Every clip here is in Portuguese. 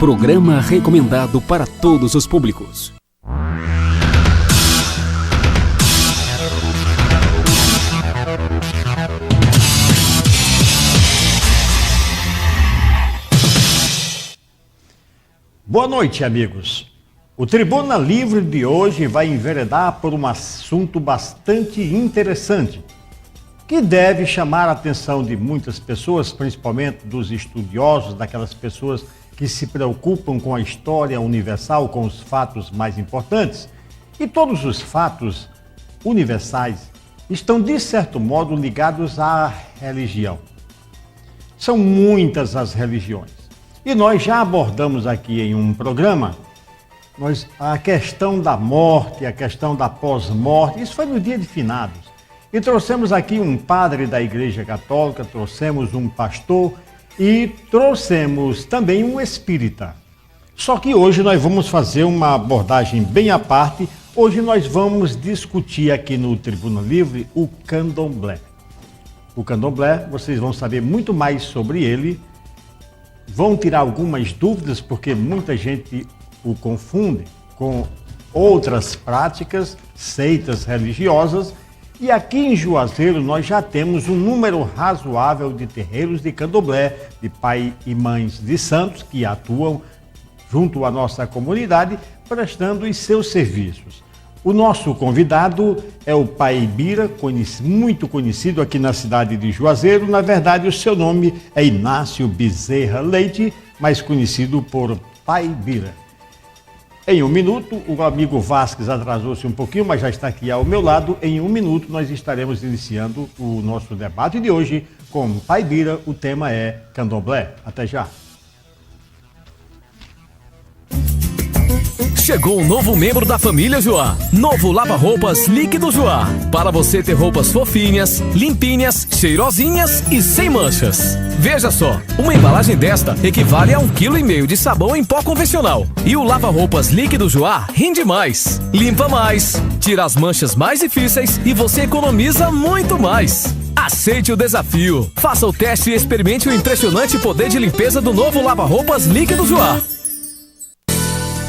Programa recomendado para todos os públicos. Boa noite, amigos. O Tribuna Livre de hoje vai enveredar por um assunto bastante interessante, que deve chamar a atenção de muitas pessoas, principalmente dos estudiosos, daquelas pessoas que se preocupam com a história universal, com os fatos mais importantes. E todos os fatos universais estão, de certo modo, ligados à religião. São muitas as religiões. E nós já abordamos aqui em um programa a questão da morte, a questão da pós-morte. Isso foi no dia de finados. E trouxemos aqui um padre da Igreja Católica, trouxemos um pastor e trouxemos também um espírita. Só que hoje nós vamos fazer uma abordagem bem à parte. Hoje nós vamos discutir aqui no Tribuna Livre o candomblé. O candomblé, vocês vão saber muito mais sobre ele, vão tirar algumas dúvidas, porque muita gente o confunde com outras práticas, seitas religiosas. E aqui em Juazeiro nós já temos um número razoável de terreiros de candomblé, de pai e mães de santos que atuam junto à nossa comunidade, prestando os seus serviços. O nosso convidado é o Pai Bira, muito conhecido aqui na cidade de Juazeiro. Na verdade, o seu nome é Inácio Bezerra Leite, mais conhecido por Pai Bira. Em um minuto, o amigo Vasques atrasou-se um pouquinho, mas já está aqui ao meu lado. Em um minuto, nós estaremos iniciando o nosso debate de hoje com Pai Bira. O tema é candomblé. Até já. Chegou um novo membro da família Joá. Novo lava-roupas líquido Joá. Para você ter roupas fofinhas, limpinhas, cheirosinhas e sem manchas. Veja só, uma embalagem desta equivale a 1,5 kg de sabão em pó convencional. E o lava-roupas líquido Joá rende mais, limpa mais, tira as manchas mais difíceis e você economiza muito mais. Aceite o desafio. Faça o teste e experimente o impressionante poder de limpeza do novo lava-roupas líquido Joá.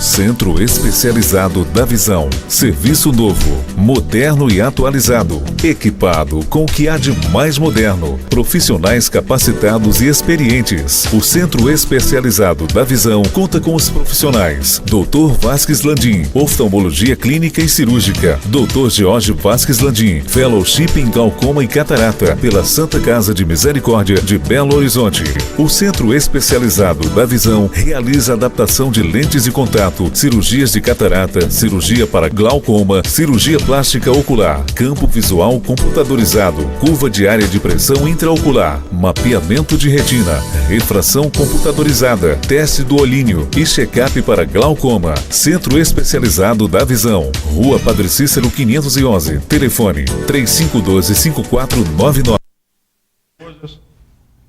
Centro Especializado da Visão. Serviço novo, moderno e atualizado. Equipado com o que há de mais moderno. Profissionais capacitados e experientes. O Centro Especializado da Visão conta com os profissionais Dr. Vasques Landim, oftalmologia clínica e cirúrgica. Dr. Jorge Vasques Landim, fellowship em glaucoma e catarata pela Santa Casa de Misericórdia de Belo Horizonte. O Centro Especializado da Visão realiza adaptação de lentes de contato, cirurgias de catarata, cirurgia para glaucoma, cirurgia plástica ocular, campo visual computadorizado, curva de área de pressão intraocular, mapeamento de retina, refração computadorizada, teste do olhinho e check-up para glaucoma. Centro Especializado da Visão. Rua Padre Cícero 511. Telefone 3512-5499.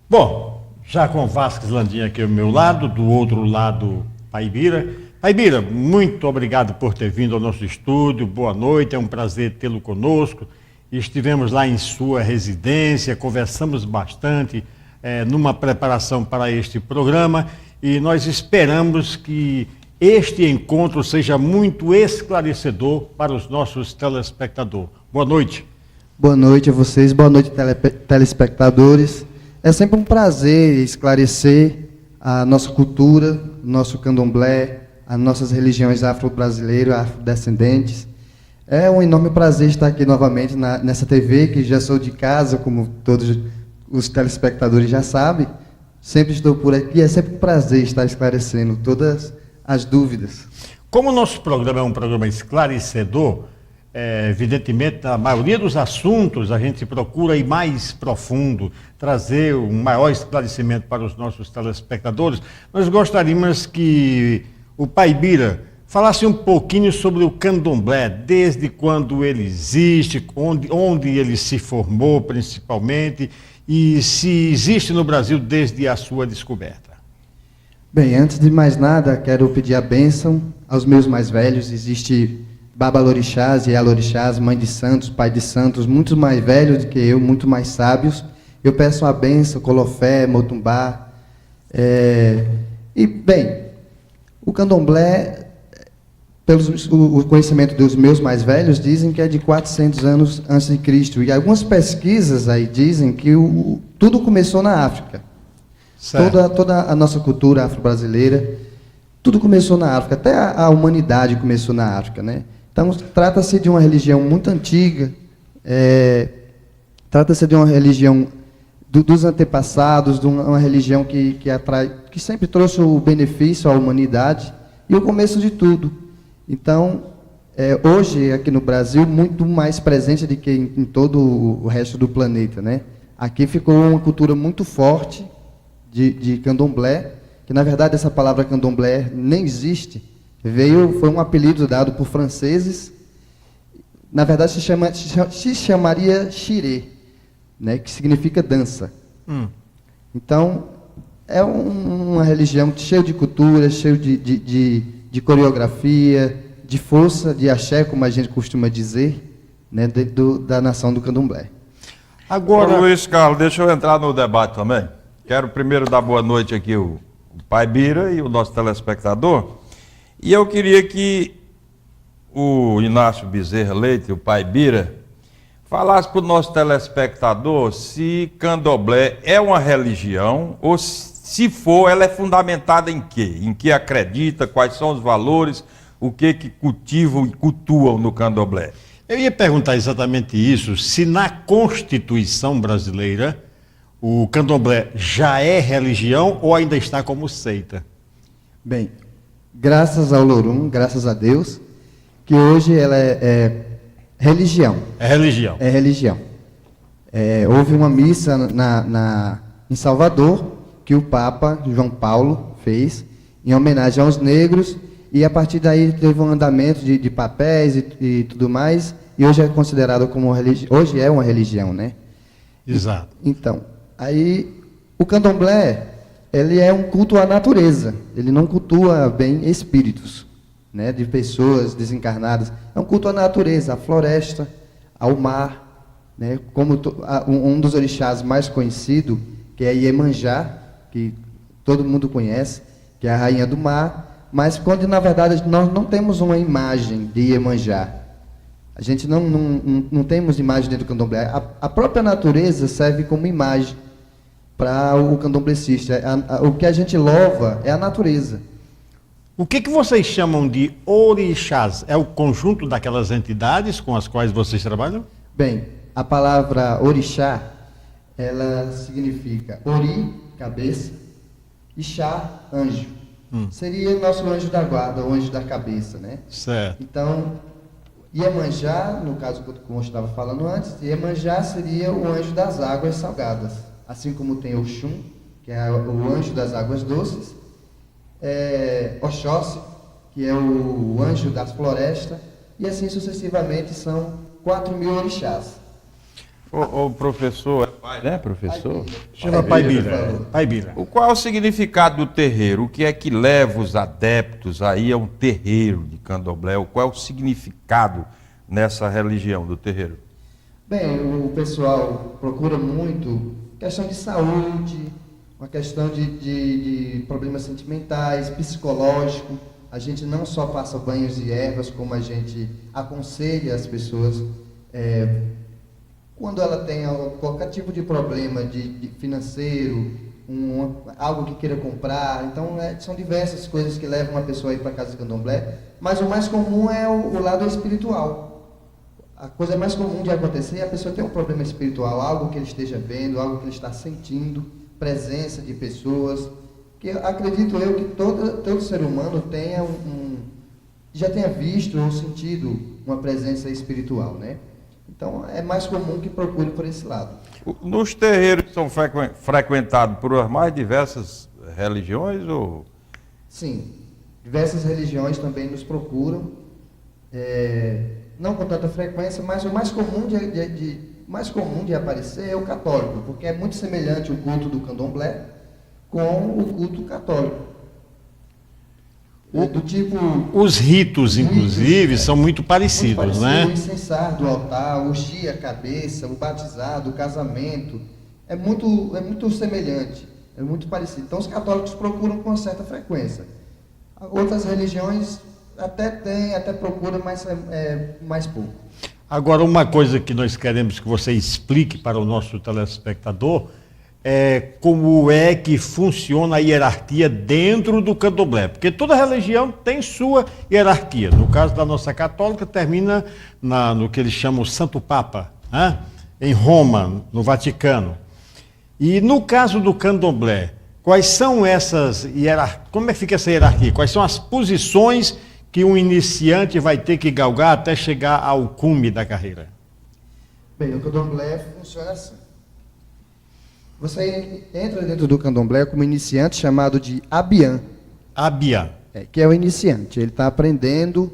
Bom, já com Vasques Landim aqui ao meu lado, do outro lado, Pai Bira. Pai Bira, muito obrigado por ter vindo ao nosso estúdio. Boa noite, é um prazer tê-lo conosco. Estivemos lá em sua residência, conversamos bastante numa preparação para este programa e nós esperamos que este encontro seja muito esclarecedor para os nossos telespectadores. Boa noite. Boa noite a vocês, boa noite telespectadores. É sempre um prazer esclarecer a nossa cultura, nosso candomblé, as nossas religiões afro-brasileiras, afrodescendentes. É um enorme prazer estar aqui novamente nessa TV, que já sou de casa, como todos os telespectadores já sabem. Sempre estou por aqui, é sempre um prazer estar esclarecendo todas as dúvidas. Como o nosso programa é um programa esclarecedor, evidentemente, a maioria dos assuntos a gente procura ir mais profundo, trazer um maior esclarecimento para os nossos telespectadores. Nós gostaríamos que o Pai Bira falasse um pouquinho sobre o candomblé, desde quando ele existe, onde ele se formou principalmente, e se existe no Brasil desde a sua descoberta. Bem, antes de mais nada, quero pedir a bênção aos meus mais velhos. Existe Babalorixás e Yalorixás, mãe de santos, pai de santos, muito mais velhos do que eu, muito mais sábios. Eu peço a bênção, Colofé, Motumbá. E, bem, O candomblé, o conhecimento dos meus mais velhos, dizem que é de 400 anos antes de Cristo. E algumas pesquisas aí dizem que tudo começou na África. Toda a nossa cultura afro-brasileira, tudo começou na África. Até a humanidade começou na África, né? Então, trata-se de uma religião muito antiga, trata-se de uma religião dos antepassados, de uma religião que sempre trouxe o benefício à humanidade e o começo de tudo. Então, hoje, aqui no Brasil, muito mais presente do que em todo o resto do planeta, né? Aqui ficou uma cultura muito forte de candomblé, que, na verdade, essa palavra candomblé nem existe. Foi um apelido dado por franceses. Na verdade, se chamaria xirê, né, que significa dança. Então, é uma religião cheia de cultura, cheia de coreografia, de força, de axé, como a gente costuma dizer, né, da nação do candomblé. Agora, Luiz Carlos, deixa eu entrar no debate também. Quero primeiro dar boa noite aqui o Pai Bira e o nosso telespectador. E eu queria que o Inácio Bezerra Leite, o Pai Bira, falasse para o nosso telespectador se candomblé é uma religião ou, se for, ela é fundamentada em quê? Em que acredita, quais são os valores, o que cultivam e cultuam no candomblé? Eu ia perguntar exatamente isso, se na Constituição brasileira o candomblé já é religião ou ainda está como seita? Bem, graças ao Lorum, graças a Deus, que hoje ela é religião. É religião. É religião. Houve uma missa em Salvador, que o Papa João Paulo fez, em homenagem aos negros, e a partir daí teve um andamento de papéis e tudo mais, e hoje é considerado como hoje é uma religião, né? Exato. Então, aí o candomblé, ele é um culto à natureza, ele não cultua bem espíritos, né, de pessoas desencarnadas. É um culto à natureza, à floresta, ao mar, né, como um dos orixás mais conhecido, que é Iemanjá, que todo mundo conhece, que é a rainha do mar, mas quando na verdade nós não temos uma imagem de Iemanjá. A gente não temos imagem dentro do candomblé. A própria natureza serve como imagem para o candomblecista. O que a gente louva é a natureza. O que vocês chamam de orixás? É o conjunto daquelas entidades com as quais vocês trabalham? Bem, a palavra orixá, ela significa ori, cabeça, e xá, anjo. Seria o nosso anjo da guarda, o anjo da cabeça, né? Certo. Então, Iemanjá, no caso como eu estava falando antes, Iemanjá seria o anjo das águas salgadas. Assim como tem Oxum, que é o anjo das águas doces, Oxóssi, que é o anjo das florestas, e assim sucessivamente são 4.000 orixás. O professor, é pai, né, professor? Chama Pai Bira. Pai Bira. Qual é o significado do terreiro? O que é que leva os adeptos aí a um terreiro de candomblé? Qual é o significado nessa religião do terreiro? Bem, o pessoal procura muito questão de saúde, uma questão de problemas sentimentais, psicológico. A gente não só passa banhos de ervas, como a gente aconselha as pessoas quando ela tem qualquer tipo de problema de financeiro, algo que queira comprar. Então, são diversas coisas que levam uma pessoa a ir para a casa de candomblé, mas o mais comum é o lado espiritual. A coisa mais comum de acontecer é a pessoa ter um problema espiritual, algo que ele esteja vendo, algo que ele está sentindo, presença de pessoas, que acredito eu que todo ser humano tenha já tenha visto ou sentido uma presença espiritual, né? Então, é mais comum que procure por esse lado. Nos terreiros são frequentados por as mais diversas religiões? Ou? Sim, diversas religiões também nos procuram, não com tanta frequência, mas o mais comum de aparecer é o católico, porque é muito semelhante o culto do candomblé com o culto católico. Do tipo, os ritos, inclusive, são muito parecidos, né? O incensar do altar, o ungir a cabeça, o batizado, o casamento, é muito semelhante, é muito parecido. Então, os católicos procuram com uma certa frequência. Outras religiões até tem, até procura, mas é mais pouco. Agora, uma coisa que nós queremos que você explique para o nosso telespectador é como é que funciona a hierarquia dentro do candomblé. Porque toda religião tem sua hierarquia. No caso da nossa católica, termina no que eles chamam o Santo Papa, né? Em Roma, no Vaticano. E no caso do candomblé, quais são essas hierarquias? Como é que fica essa hierarquia? Quais são as posições que um iniciante vai ter que galgar até chegar ao cume da carreira? Bem, o candomblé funciona assim. Você entra dentro do candomblé como iniciante chamado de abiã. Abiã. Que é o iniciante. Ele está aprendendo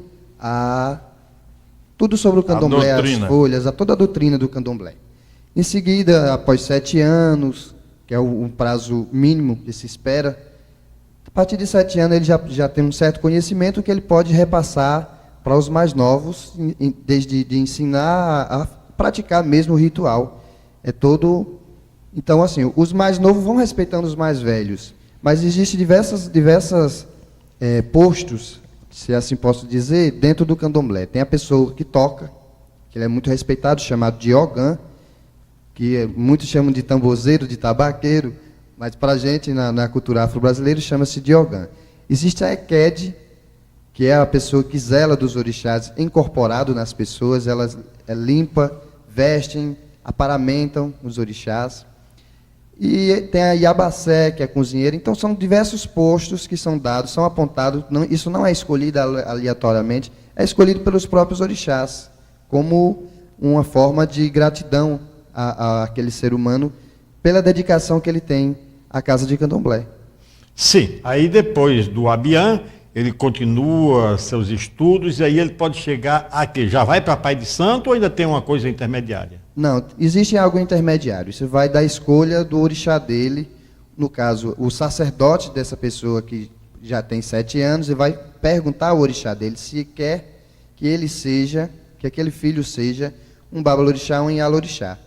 tudo sobre o candomblé, as folhas, toda a doutrina do candomblé. Em seguida, após 7 anos, que é o prazo mínimo que se espera, a partir de 7 anos ele já tem um certo conhecimento que ele pode repassar para os mais novos, desde de ensinar a praticar mesmo o ritual. Então, assim, os mais novos vão respeitando os mais velhos, mas existem diversas postos, se assim posso dizer, dentro do candomblé. Tem a pessoa que toca, que ele é muito respeitado, chamado de ogã, que muitos chamam de tambozeiro, de tabaqueiro, mas para a gente, na cultura afro-brasileira, chama-se de ogã. Existe a equede, que é a pessoa que zela dos orixás incorporado nas pessoas, elas limpa, vestem, aparamentam os orixás. E tem a Iabacé, que é cozinheira. Então, são diversos postos que são dados, são apontados. Isso não é escolhido aleatoriamente, é escolhido pelos próprios orixás, como uma forma de gratidão àquele ser humano pela dedicação que ele tem à casa de candomblé. Sim, aí depois do abiã, ele continua seus estudos e aí ele pode chegar aqui. Já vai para Pai de Santo ou ainda tem uma coisa intermediária? Não, existe algo intermediário. Isso vai da escolha do orixá dele, no caso, o sacerdote dessa pessoa que já tem 7 anos, e vai perguntar ao orixá dele se quer que ele seja, que aquele filho seja um babalorixá ou um ialorixá.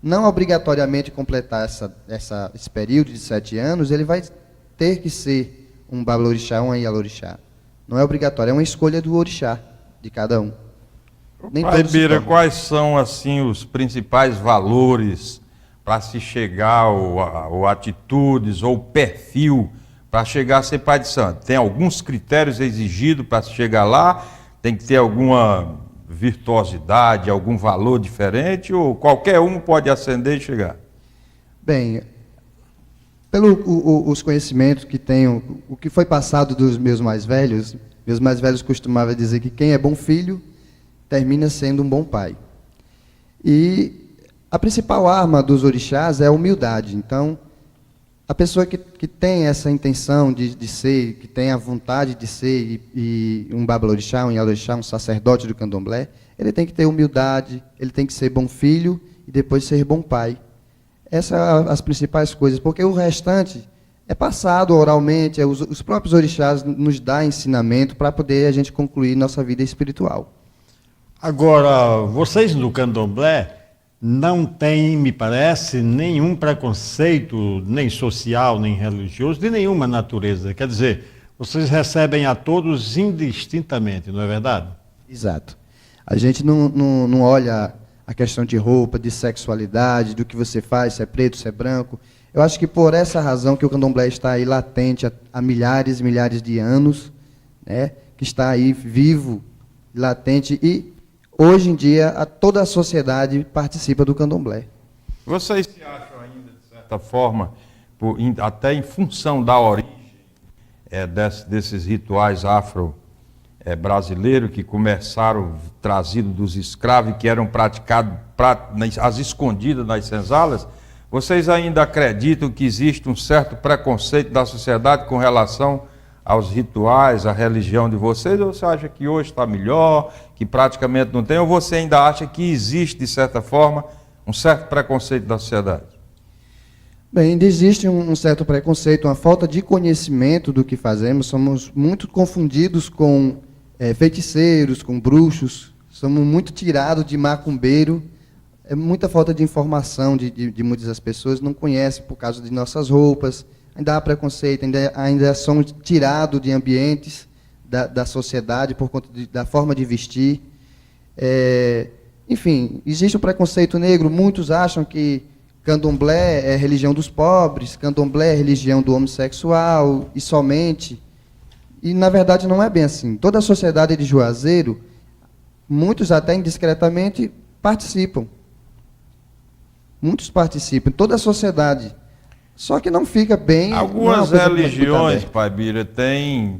Não obrigatoriamente completar esse período de 7 anos, ele vai ter que ser um babalorixá ou um ialorixá. Não é obrigatório, é uma escolha do orixá, de cada um. Pai Bira, quais são assim os principais valores para se chegar, ou atitudes, ou perfil para chegar a ser pai de santo? Tem alguns critérios exigidos para se chegar lá? Tem que ter alguma virtuosidade, algum valor diferente, ou qualquer um pode ascender e chegar? Bem, os conhecimentos que tenho, o que foi passado dos meus mais velhos costumavam dizer que quem é bom filho termina sendo um bom pai. E a principal arma dos orixás é a humildade. Então, a pessoa que tem essa intenção de ser, que tem a vontade de ser e um babalorixá, um ialorixá, um sacerdote do candomblé, ele tem que ter humildade, ele tem que ser bom filho e depois ser bom pai. Essas são as principais coisas, porque o restante é passado oralmente, os próprios orixás nos dão ensinamento para poder a gente concluir nossa vida espiritual. Agora, vocês no candomblé não têm, me parece, nenhum preconceito, nem social, nem religioso, de nenhuma natureza. Quer dizer, vocês recebem a todos indistintamente, não é verdade? Exato. A gente não olha a questão de roupa, de sexualidade, do que você faz, se é preto, se é branco. Eu acho que por essa razão que o candomblé está aí latente há milhares e milhares de anos, né, que está aí vivo, latente, e hoje em dia toda a sociedade participa do candomblé. Vocês se acham ainda, de certa forma, até em função da origem desses rituais afro-brasileiros que começaram trazidos dos escravos e que eram praticados às escondidas nas senzalas, vocês ainda acreditam que existe um certo preconceito da sociedade com relação aos rituais, à religião de vocês, ou você acha que hoje está melhor, que praticamente não tem, ou você ainda acha que existe, de certa forma, um certo preconceito da sociedade? Bem, ainda existe um certo preconceito, uma falta de conhecimento do que fazemos, somos muito confundidos com feiticeiros, com bruxos, somos muito tirados de macumbeiro, é muita falta de informação de muitas das pessoas, não conhecem por causa de nossas roupas, ainda há preconceito, ainda são tirados de ambientes da sociedade por conta da forma de vestir. Enfim, existe o preconceito negro, muitos acham que candomblé é religião dos pobres, candomblé é religião do homossexual, e somente. E, na verdade, não é bem assim. Toda a sociedade de Juazeiro, muitos até indiscretamente participam. Muitos participam, toda a sociedade. Só que não fica bem... Algumas religiões, Pai Bira,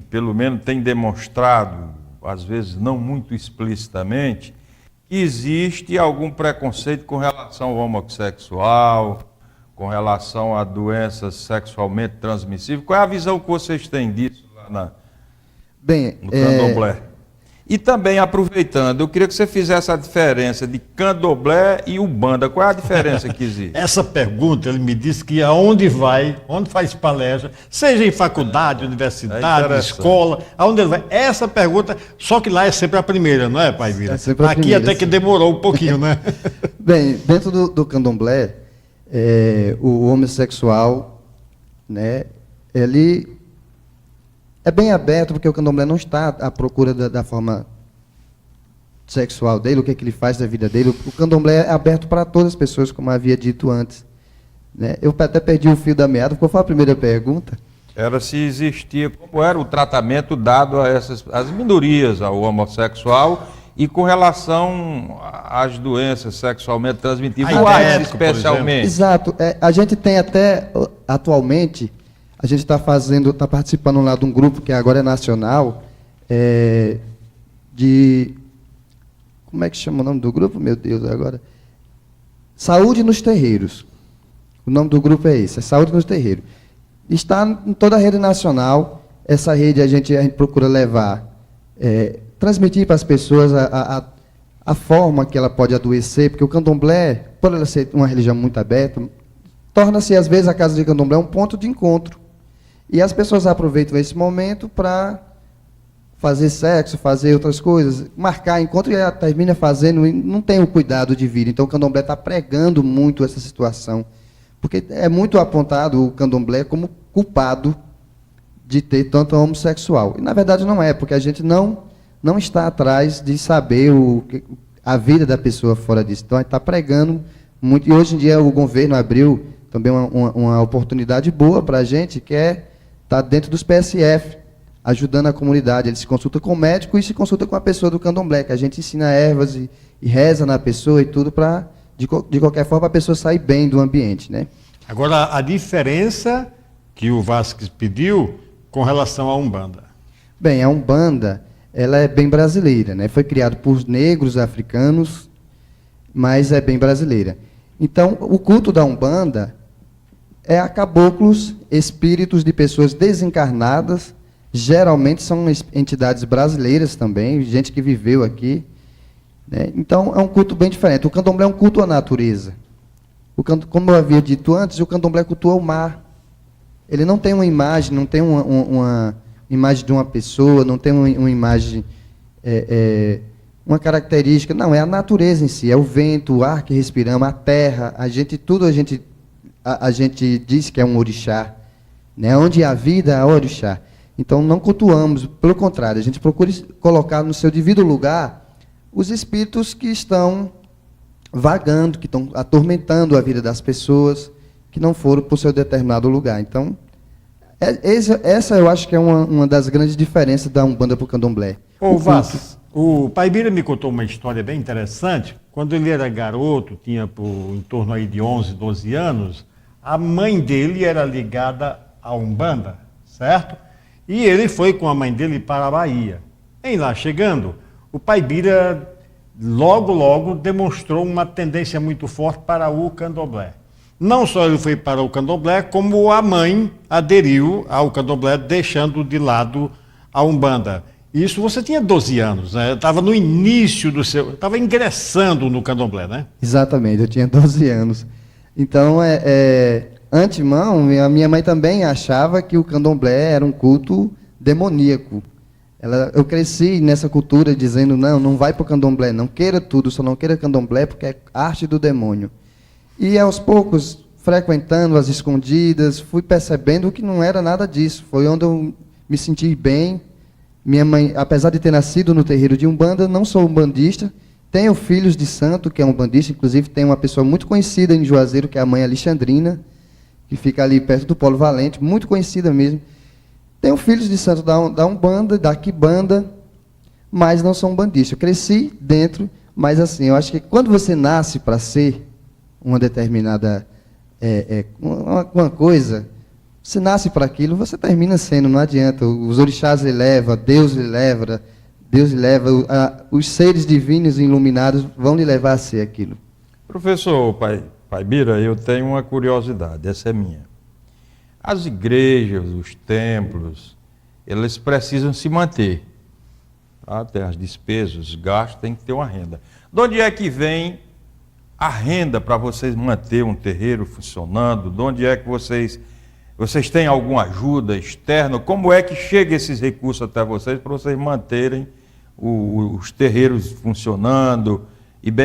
pelo menos tem demonstrado, às vezes não muito explicitamente, que existe algum preconceito com relação ao homossexual, com relação a doenças sexualmente transmissíveis. Qual é a visão que vocês têm disso lá no candomblé? E também, aproveitando, eu queria que você fizesse a diferença de candomblé e umbanda. Qual é a diferença que existe? Essa pergunta, ele me disse que aonde vai, onde faz palestra, seja em faculdade, universidade, escola, aonde ele vai. Essa pergunta, só que lá é sempre a primeira, não é, Pai Vira? É sempre a Aqui primeira, até que demorou um pouquinho, né? Bem, dentro do candomblé, o homossexual, né, ele é bem aberto, porque o candomblé não está à procura da forma sexual dele, o que ele faz da vida dele. O candomblé é aberto para todas as pessoas, como havia dito antes. Né? Eu até perdi o fio da meada, qual foi a primeira pergunta? Era se existia, como era o tratamento dado a as minorias, ao homossexual, e com relação às doenças sexualmente transmissíveis, o AIDS especialmente. Exato. A gente tem até, atualmente, a gente está participando lá de um grupo que agora é nacional, como é que chama o nome do grupo? Meu Deus, agora. Saúde nos Terreiros. O nome do grupo é esse, é Saúde nos Terreiros. Está em toda a rede nacional. Essa rede a gente procura levar, transmitir para as pessoas a forma que ela pode adoecer, porque o candomblé, por ela ser uma religião muito aberta, torna-se, às vezes, a casa de candomblé um ponto de encontro. E as pessoas aproveitam esse momento para fazer sexo, fazer outras coisas, marcar encontro, e ela termina fazendo e não tem o cuidado de vida. Então o candomblé está pregando muito essa situação, porque é muito apontado o candomblé como culpado de ter tanto homossexual. E na verdade não é, porque a gente não está atrás de saber a vida da pessoa fora disso. Então a gente está pregando muito, e hoje em dia o governo abriu também uma oportunidade boa para a gente, que é estar dentro dos PSF, ajudando a comunidade. Ele se consulta com o médico e se consulta com a pessoa do candomblé, que a gente ensina ervas e reza na pessoa e tudo para, de qualquer forma, a pessoa sair bem do ambiente. Né? Agora, a diferença que o Vasquez pediu com relação à Umbanda. Bem, a Umbanda, ela é bem brasileira, né? Foi criada por negros africanos, mas é bem brasileira. Então, o culto da Umbanda é a caboclos, espíritos de pessoas desencarnadas, geralmente são entidades brasileiras também, gente que viveu aqui. Né? Então, é um culto bem diferente. O candomblé é um culto à natureza. Como eu havia dito antes, o candomblé cultua o mar. Ele não tem uma imagem, não tem uma imagem de uma pessoa, não tem uma imagem, uma característica. Não, é a natureza em si, é o vento, o ar que respiramos, a terra, a gente diz que é um orixá, né? Onde há vida, há orixá. Então, não cultuamos, pelo contrário, a gente procura colocar no seu devido lugar os espíritos que estão vagando, que estão atormentando a vida das pessoas, que não foram para o seu determinado lugar. Então, essa eu acho que é uma das grandes diferenças da Umbanda para o Candomblé. Ô, Vaz, o Pai Bira me contou uma história bem interessante. Quando ele era garoto, tinha em torno aí de 11, 12 anos, a mãe dele era ligada à Umbanda, certo? E ele foi com a mãe dele para a Bahia. Em lá chegando, o Pai Bira logo demonstrou uma tendência muito forte para o Candomblé. Não só ele foi para o Candomblé, como a mãe aderiu ao Candomblé, deixando de lado a Umbanda. Isso você tinha 12 anos, né? Estava no início estava ingressando no Candomblé, né? Exatamente, eu tinha 12 anos. Então, antemão, a minha mãe também achava que o Candomblé era um culto demoníaco. Eu cresci nessa cultura dizendo, não vai para o Candomblé, não queira tudo, só não queira Candomblé porque é arte do demônio. E aos poucos frequentando as escondidas, fui percebendo que não era nada disso. Foi onde eu me senti bem. Minha mãe, apesar de ter nascido no terreiro de Umbanda, não sou umbandista. Tenho filhos de santo, que é umbandista. Inclusive, tem uma pessoa muito conhecida em Juazeiro, que é a mãe Alexandrina, que fica ali perto do Polo Valente, muito conhecida mesmo. Tenho filhos de santo da Umbanda, da Quimbanda, mas não sou umbandista. Eu cresci dentro, mas assim, eu acho que quando você nasce para ser uma determinada uma coisa, você nasce para aquilo, você termina sendo, não adianta. Os orixás lhe levam, Deus lhe leva, os seres divinos e iluminados vão lhe levar a ser aquilo. Professor Pai Bira, eu tenho uma curiosidade, essa é minha. As igrejas, os templos, eles precisam se manter. Tá? Tem as despesas, os gastos, tem que ter uma renda. De onde é que vem a renda para vocês manter um terreiro funcionando? De onde é que vocês têm alguma ajuda externa? Como é que chega esses recursos até vocês para vocês manterem os terreiros funcionando?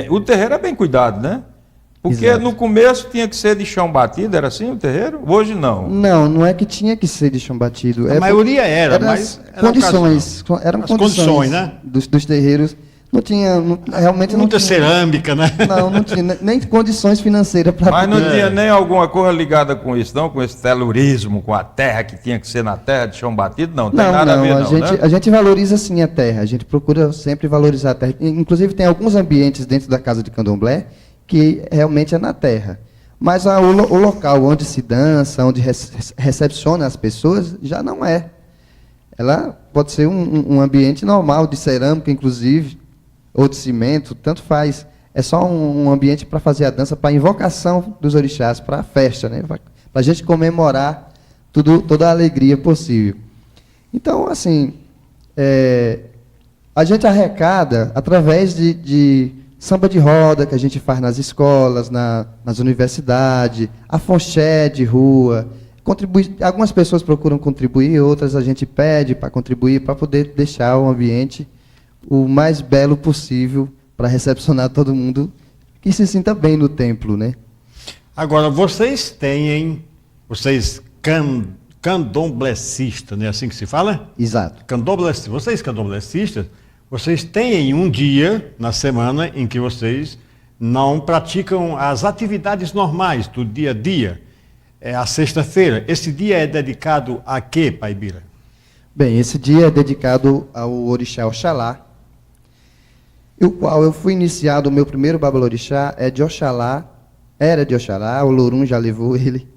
O terreiro é bem cuidado, né? Porque Exato. no começo tinha que ser de chão batido, era assim o terreiro? Hoje não. Não é que tinha que ser de chão batido. A maioria era, mas era eram as condições, condições, né? dos terreiros. Não tinha, realmente Muita não tinha. cerâmica, né? Não tinha nem condições financeiras para Mas não tinha nem alguma coisa ligada com isso, não? Com esse telurismo, com a terra que tinha que ser na terra, de chão batido? Não, tem nada a ver, não, né? A gente valoriza sim a terra, a gente procura sempre valorizar a terra. Inclusive tem alguns ambientes dentro da casa de candomblé que realmente é na terra. Mas o local onde se dança, onde recepciona as pessoas, já não é. Ela pode ser um ambiente normal, de cerâmica, inclusive, ou de cimento, tanto faz. É só um ambiente para fazer a dança, para a invocação dos orixás, para a festa, né? Para a gente comemorar toda a alegria possível. Então, assim, a gente arrecada através de samba de roda, que a gente faz nas escolas, nas universidades, afonxé de rua. Algumas pessoas procuram contribuir, outras a gente pede para contribuir, para poder deixar o ambiente o mais belo possível para recepcionar todo mundo que se sinta bem no templo, né? Agora, vocês candomblecistas, não é assim que se fala? Exato. Vocês candomblecistas, vocês têm um dia na semana em que vocês não praticam as atividades normais do dia a dia. É a sexta-feira. Esse dia é dedicado a quê, Pai Bira? Bem, esse dia é dedicado ao orixá Oxalá, o qual eu fui iniciado, o meu primeiro babalorixá era de Oxalá, o Lorum já levou ele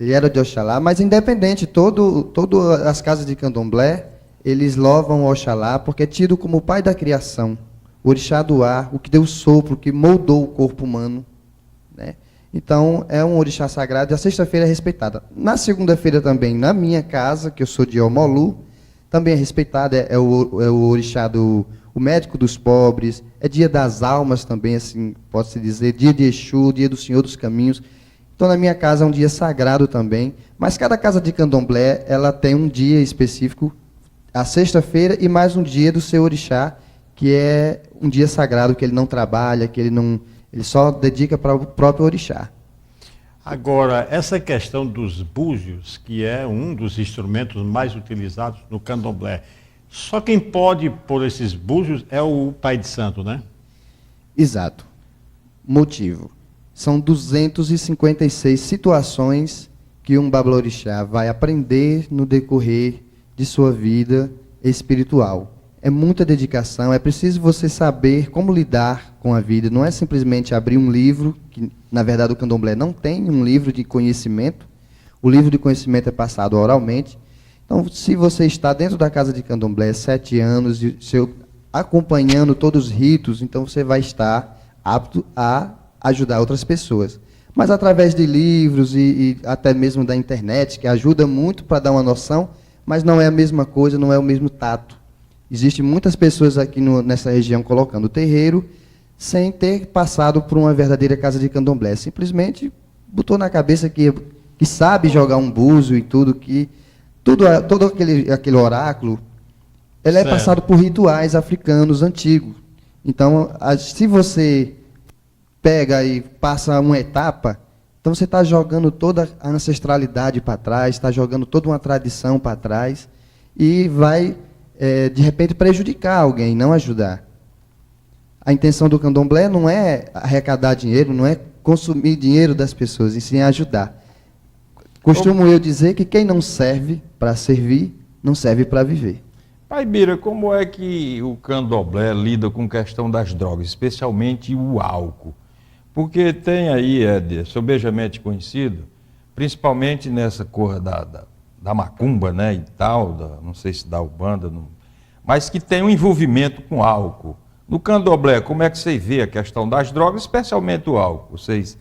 era de Oxalá, mas independente, todas as casas de candomblé, eles louvam o Oxalá, porque é tido como o pai da criação, o orixá do ar, o que deu sopro, o que moldou o corpo humano, né? Então, é um orixá sagrado, e a sexta-feira é respeitada. Na segunda-feira também, na minha casa, que eu sou de Omolu, também é respeitada, é o orixá o médico dos pobres, é dia das almas também, assim, pode-se dizer, dia de Exu, dia do Senhor dos Caminhos. Então, na minha casa é um dia sagrado também, mas cada casa de candomblé, ela tem um dia específico, a sexta-feira, e mais um dia do seu orixá, que é um dia sagrado, que ele não trabalha, que ele só dedica para o próprio orixá. Agora, essa questão dos búzios, que é um dos instrumentos mais utilizados no candomblé, só quem pode pôr esses búzios é o pai de santo, né? Exato. Motivo. São 256 situações que um babalorixá vai aprender no decorrer de sua vida espiritual. É muita dedicação, é preciso você saber como lidar com a vida. Não é simplesmente abrir um livro, que na verdade o candomblé não tem um livro de conhecimento. O livro de conhecimento é passado oralmente. Então, se você está dentro da casa de candomblé 7 anos, acompanhando todos os ritos, então você vai estar apto a ajudar outras pessoas. Mas através de livros e até mesmo da internet, que ajuda muito para dar uma noção, mas não é a mesma coisa, não é o mesmo tato. Existem muitas pessoas aqui nessa região colocando o terreiro sem ter passado por uma verdadeira casa de candomblé. Simplesmente botou na cabeça que sabe jogar um búzio e tudo, que todo aquele oráculo, ele é passado por rituais africanos antigos. Então, se você pega e passa uma etapa, Então você está jogando toda a ancestralidade para trás, está jogando toda uma tradição para trás e vai, de repente, prejudicar alguém, não ajudar. A intenção do candomblé não é arrecadar dinheiro, não é consumir dinheiro das pessoas, e sim ajudar. Costumo eu dizer que quem não serve para servir, não serve para viver. Pai Bira, como é que o candomblé lida com a questão das drogas, especialmente o álcool? Porque tem aí, sobejamente conhecido, principalmente nessa cor da macumba, né, e tal, não sei se da Ubanda, mas que tem um envolvimento com álcool. No candomblé, como é que você vê a questão das drogas, especialmente o álcool? Vocês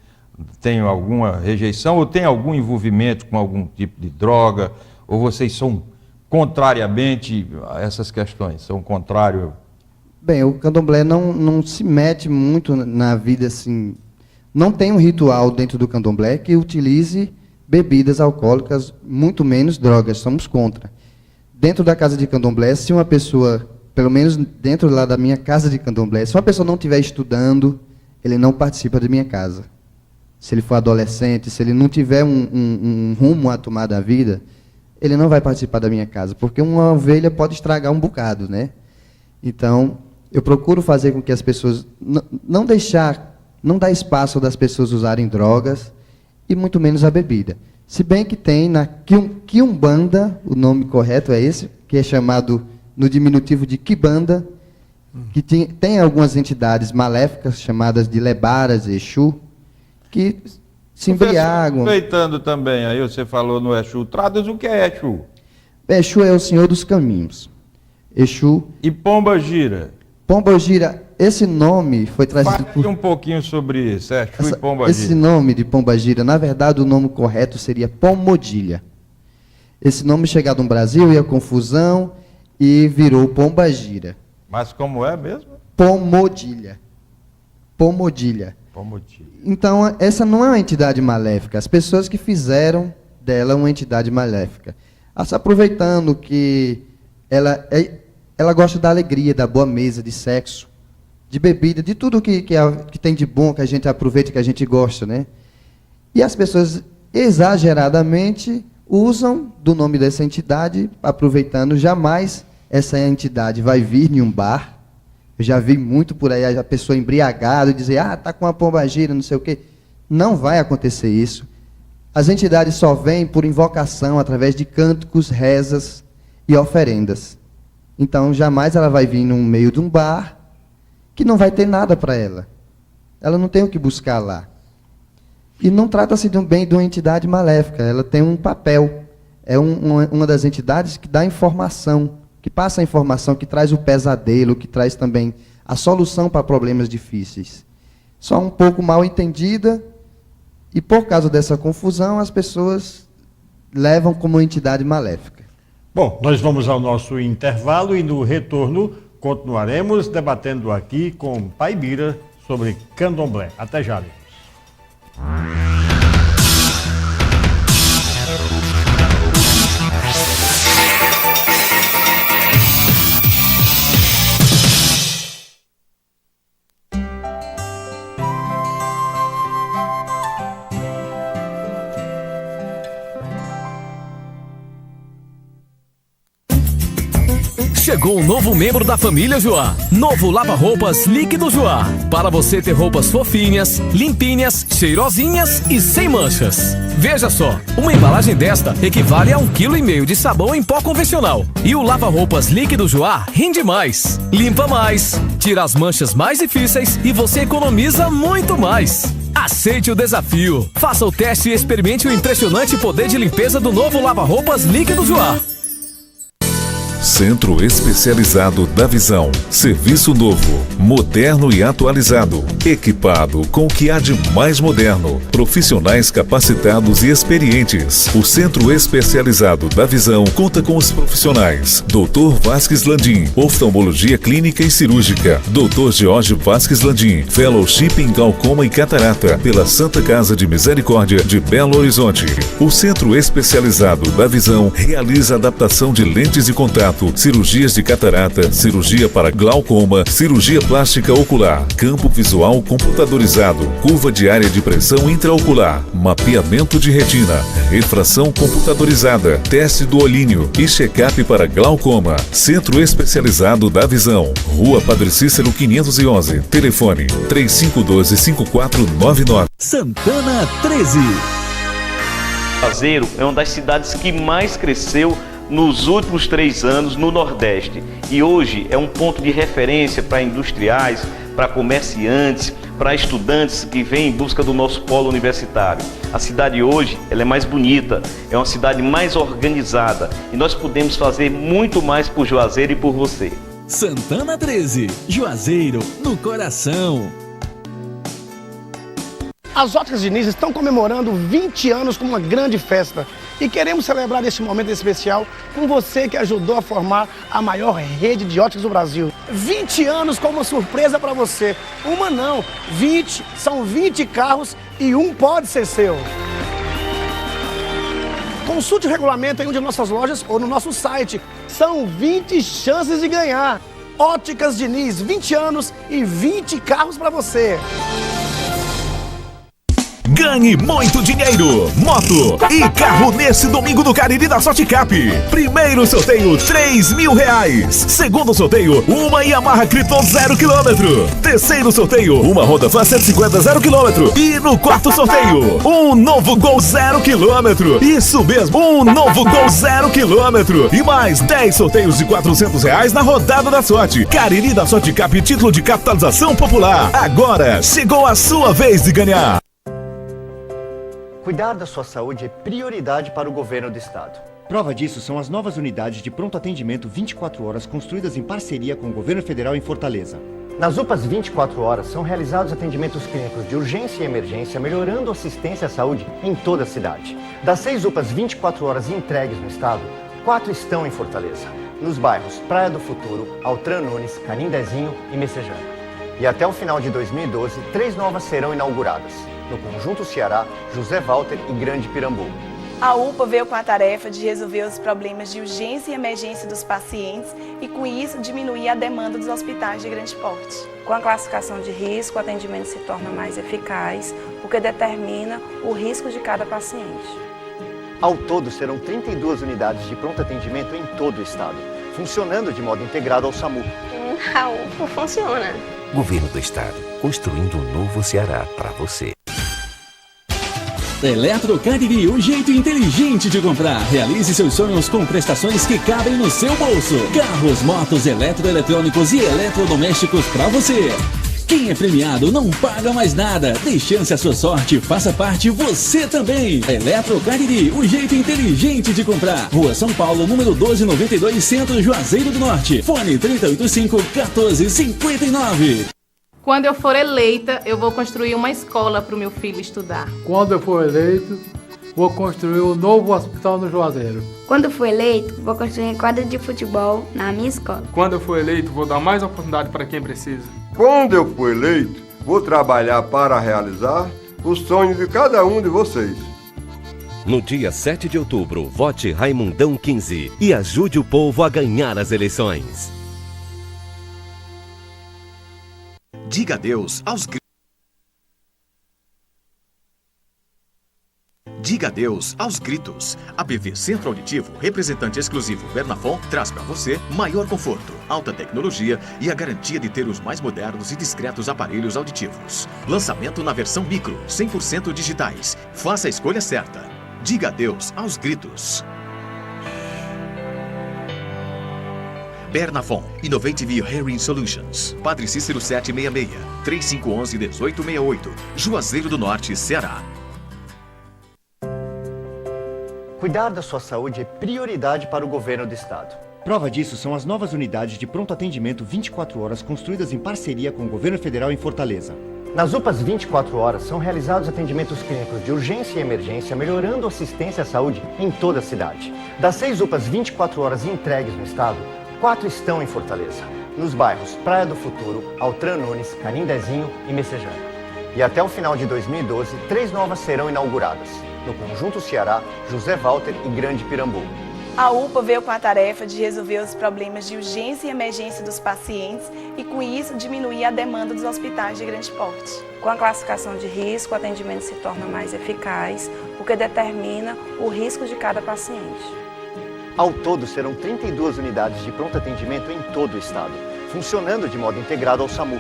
têm alguma rejeição ou têm algum envolvimento com algum tipo de droga? Ou vocês são contrariamente a essas questões? São contrários? Bem, o candomblé não se mete muito na vida assim. Não tem um ritual dentro do candomblé que utilize bebidas alcoólicas, muito menos drogas. Somos contra. Dentro da casa de candomblé, se uma pessoa, pelo menos dentro lá da minha casa de candomblé, se uma pessoa não estiver estudando, ele não participa da minha casa. Se ele for adolescente, se ele não tiver um rumo a tomar da vida, ele não vai participar da minha casa, porque uma ovelha pode estragar um bocado, né? Então, eu procuro fazer com que as pessoas não dar espaço das pessoas usarem drogas e muito menos a bebida. Se bem que tem na Quiumbanda, o nome correto é esse, que é chamado no diminutivo de Quibanda, que tem algumas entidades maléficas chamadas de Lebaras, Exu, que se embriagam. Aproveitando também, aí você falou no Exu, traduz o que é Exu? Exu é o Senhor dos Caminhos. Exu. E Pomba Gira? Pomba Gira, esse nome foi trazido Fale um pouquinho sobre isso, Exu e Pomba Gira. Esse nome de Pomba Gira, na verdade, o nome correto seria Pomodilha. Esse nome chegado no Brasil ia confusão e virou Pomba Gira. Mas como é mesmo? Pomodilha. Pomodilha. Então, essa não é uma entidade maléfica. As pessoas que fizeram dela uma entidade maléfica. Aproveitando que ela gosta da alegria, da boa mesa, de sexo, de bebida, de tudo que tem de bom, que a gente aproveita, que a gente gosta, né? E as pessoas, exageradamente, usam do nome dessa entidade, aproveitando. Jamais essa entidade vai vir em um bar. Eu já vi muito por aí a pessoa embriagada dizer, tá com uma pombagira, não sei o quê. Não vai acontecer isso. As entidades só vêm por invocação, através de cânticos, rezas e oferendas. Então, jamais ela vai vir no meio de um bar que não vai ter nada para ela. Ela não tem o que buscar lá. E não trata-se de uma entidade maléfica, ela tem um papel. É uma das entidades que dá informação, que passa a informação, que traz o pesadelo, que traz também a solução para problemas difíceis. Só um pouco mal entendida, e por causa dessa confusão, as pessoas levam como entidade maléfica. Bom, nós vamos ao nosso intervalo e no retorno continuaremos debatendo aqui com Pai Bira sobre candomblé. Até já, amigos. Chegou um novo membro da família Joá. Novo lava-roupas líquido Joá. Para você ter roupas fofinhas, limpinhas, cheirosinhas e sem manchas. Veja só, uma embalagem desta equivale a 1,5 kg de sabão em pó convencional. E o lava-roupas líquido Joá rende mais, limpa mais, tira as manchas mais difíceis e você economiza muito mais. Aceite o desafio. Faça o teste e experimente o impressionante poder de limpeza do novo lava-roupas líquido Joá. Centro Especializado da Visão. Serviço novo, moderno e atualizado. Equipado com o que há de mais moderno. Profissionais capacitados e experientes. O Centro Especializado da Visão conta com os profissionais Dr. Vasques Landim, oftalmologia clínica e cirúrgica. Dr. Jorge Vasques Landim, fellowship em glaucoma e catarata pela Santa Casa de Misericórdia de Belo Horizonte. O Centro Especializado da Visão realiza adaptação de lentes de contato cirúrgico, cirurgias de catarata, cirurgia para glaucoma, cirurgia plástica ocular, campo visual computadorizado, curva de área de pressão intraocular, mapeamento de retina, refração computadorizada, teste do olhinho e check-up para glaucoma. Centro especializado da visão. Rua Padre Cícero 511. Telefone 3512-5499. Santana 13. Juazeiro é uma das cidades que mais cresceu nos últimos 3 anos no Nordeste e hoje é um ponto de referência para industriais, para comerciantes, para estudantes que vêm em busca do nosso polo universitário. A cidade hoje ela é mais bonita, é uma cidade mais organizada e nós podemos fazer muito mais por Juazeiro e por você. Santana 13, Juazeiro no coração. As Óticas Diniz estão comemorando 20 anos com uma grande festa e queremos celebrar este momento especial com você que ajudou a formar a maior rede de óticas do Brasil. 20 anos com uma surpresa para você. Uma não, 20, são 20 carros e um pode ser seu. Consulte o regulamento em uma de nossas lojas ou no nosso site. São 20 chances de ganhar. Óticas Diniz, 20 anos e 20 carros para você. Ganhe muito dinheiro, moto e carro nesse domingo do Cariri da Sorte Cap. Primeiro sorteio, R$3.000. Segundo sorteio, uma Yamaha Krypton 0 km. Terceiro sorteio, uma Honda Fan 150 0 km. E no quarto sorteio, um novo Gol 0 km. Isso mesmo, um novo Gol 0 km. E mais 10 sorteios de R$400 na rodada da sorte. Cariri da Sorte Cap, título de capitalização popular. Agora chegou a sua vez de ganhar. Cuidar da sua saúde é prioridade para o governo do estado. Prova disso são as novas unidades de pronto atendimento 24 horas construídas em parceria com o governo federal em Fortaleza. Nas UPAs 24 horas são realizados atendimentos clínicos de urgência e emergência, melhorando a assistência à saúde em toda a cidade. Das 6 UPAs 24 horas entregues no estado, 4 estão em Fortaleza, nos bairros Praia do Futuro, Altran Nunes, Canindezinho e Messejana. E até o final de 2012, 3 novas serão inauguradas, no Conjunto Ceará, José Walter e Grande Pirambu. A UPA veio com a tarefa de resolver os problemas de urgência e emergência dos pacientes e, com isso, diminuir a demanda dos hospitais de grande porte. Com a classificação de risco, o atendimento se torna mais eficaz, o que determina o risco de cada paciente. Ao todo, serão 32 unidades de pronto atendimento em todo o estado, funcionando de modo integrado ao SAMU. A UPA funciona. Governo do Estado, construindo um novo Ceará para você. Eletro Cariri, o jeito inteligente de comprar. Realize seus sonhos com prestações que cabem no seu bolso. Carros, motos, eletroeletrônicos e eletrodomésticos para você. Quem é premiado não paga mais nada. Dê chance à sua sorte, faça parte você também. Eletro Cariri, o jeito inteligente de comprar. Rua São Paulo, número 1292, Centro, Juazeiro do Norte. Fone 3085-1459. Quando eu for eleita, eu vou construir uma escola para o meu filho estudar. Quando eu for eleito, vou construir um novo hospital no Juazeiro. Quando eu for eleito, vou construir uma quadra de futebol na minha escola. Quando eu for eleito, vou dar mais oportunidade para quem precisa. Quando eu for eleito, vou trabalhar para realizar os sonhos de cada um de vocês. No dia 7 de outubro, vote Raimundão 15 e ajude o povo a ganhar as eleições. Diga adeus aos gritos. Diga adeus aos gritos. A BV Centro Auditivo, representante exclusivo Bernafon, traz para você maior conforto, alta tecnologia e a garantia de ter os mais modernos e discretos aparelhos auditivos. Lançamento na versão micro, 100% digitais. Faça a escolha certa. Diga adeus aos gritos. Bernafon, Innovative Hearing Solutions. Padre Cícero 766, 3511-1868, Juazeiro do Norte, Ceará. Cuidar da sua saúde é prioridade para o governo do estado. Prova disso são as novas unidades de pronto atendimento 24 horas construídas em parceria com o governo federal em Fortaleza. Nas UPAs 24 horas são realizados atendimentos clínicos de urgência e emergência, melhorando a assistência à saúde em toda a cidade. Das 6 UPAs 24 horas entregues no estado, 4 estão em Fortaleza, nos bairros Praia do Futuro, Altran Nunes, Canindezinho e Messejana. E até o final de 2012, 3 novas serão inauguradas, no Conjunto Ceará, José Walter e Grande Pirambu. A UPA veio com a tarefa de resolver os problemas de urgência e emergência dos pacientes e, com isso, diminuir a demanda dos hospitais de grande porte. Com a classificação de risco, o atendimento se torna mais eficaz, porque determina o risco de cada paciente. Ao todo, serão 32 unidades de pronto atendimento em todo o estado, funcionando de modo integrado ao SAMU.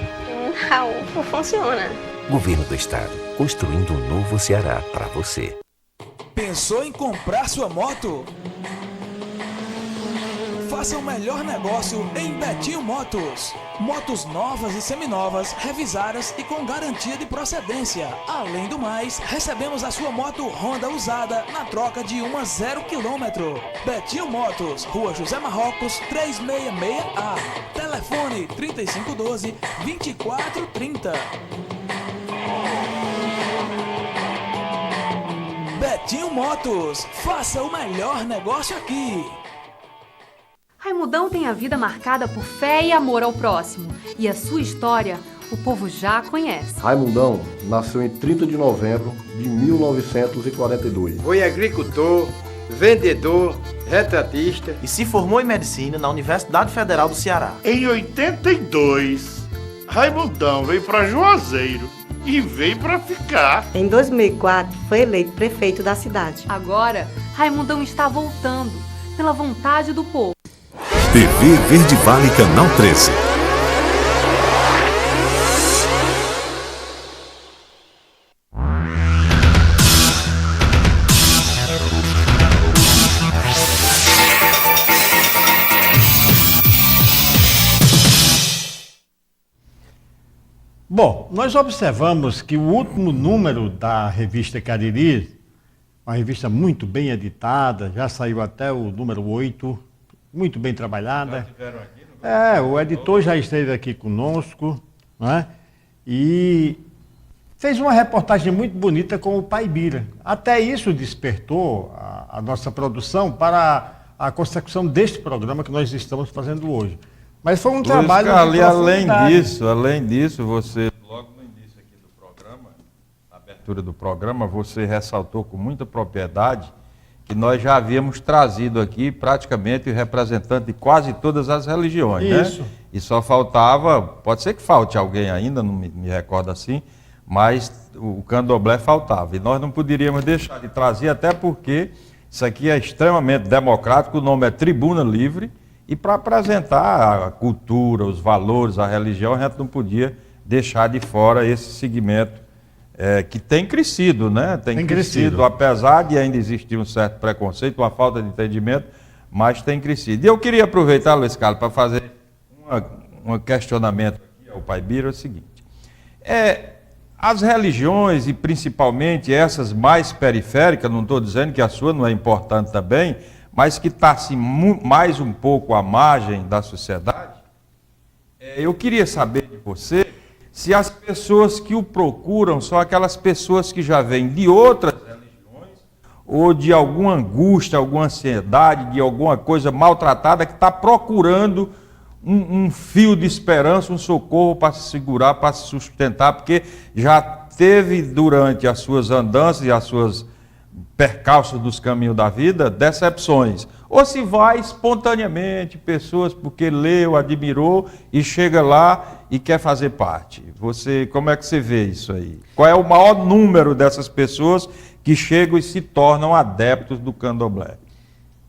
A UPA funciona. Governo do Estado, construindo um novo Ceará para você. Pensou em comprar sua moto? Faça o melhor negócio em Betinho Motos. Motos novas e seminovas, revisadas e com garantia de procedência. Além do mais, recebemos a sua moto Honda usada na troca de uma 0 km. Betinho Motos, Rua José Marrocos, 366A. Telefone 3512-2430. Betinho Motos, faça o melhor negócio aqui. Raimundão tem a vida marcada por fé e amor ao próximo. E a sua história, o povo já conhece. Raimundão nasceu em 30 de novembro de 1942. Foi agricultor, vendedor, retratista e se formou em medicina na Universidade Federal do Ceará. Em 82, Raimundão veio para Juazeiro e veio para ficar. Em 2004, foi eleito prefeito da cidade. Agora, Raimundão está voltando, pela vontade do povo. TV Verde Vale, Canal 13. Bom, nós observamos que o último número da revista Cariri, uma revista muito bem editada, já saiu até o número 8, muito bem trabalhada. O editor já esteve aqui conosco, né? E fez uma reportagem muito bonita com o Pai Bira. Até isso despertou a nossa produção para a consecução deste programa que nós estamos fazendo hoje. Mas foi um trabalho de profundidade. Além disso, você, logo no início aqui do programa, na abertura do programa, você ressaltou com muita propriedade que nós já havíamos trazido aqui praticamente o representante de quase todas as religiões, isso, né? E só faltava, pode ser que falte alguém ainda, não me recordo assim, mas o candomblé faltava. E nós não poderíamos deixar de trazer, até porque isso aqui é extremamente democrático, o nome é Tribuna Livre, e para apresentar a cultura, os valores, a religião, a gente não podia deixar de fora esse segmento que tem crescido, né? Tem crescido, apesar de ainda existir um certo preconceito, uma falta de entendimento, mas tem crescido. E eu queria aproveitar, Luiz Carlos, para fazer um questionamento aqui ao Pai Bira, é o seguinte. As religiões, e principalmente essas mais periféricas, não estou dizendo que a sua não é importante também, mas que está assim, mais um pouco à margem da sociedade, eu queria saber de você se as pessoas que o procuram são aquelas pessoas que já vêm de outras religiões ou de alguma angústia, alguma ansiedade, de alguma coisa maltratada que está procurando um fio de esperança, um socorro para se segurar, para se sustentar, porque já teve durante as suas andanças e as suas percalços dos caminhos da vida, decepções. Ou se vai espontaneamente, pessoas porque leu, admirou e chega lá e quer fazer parte. Você, como é que você vê isso aí? Qual é o maior número dessas pessoas que chegam e se tornam adeptos do candomblé?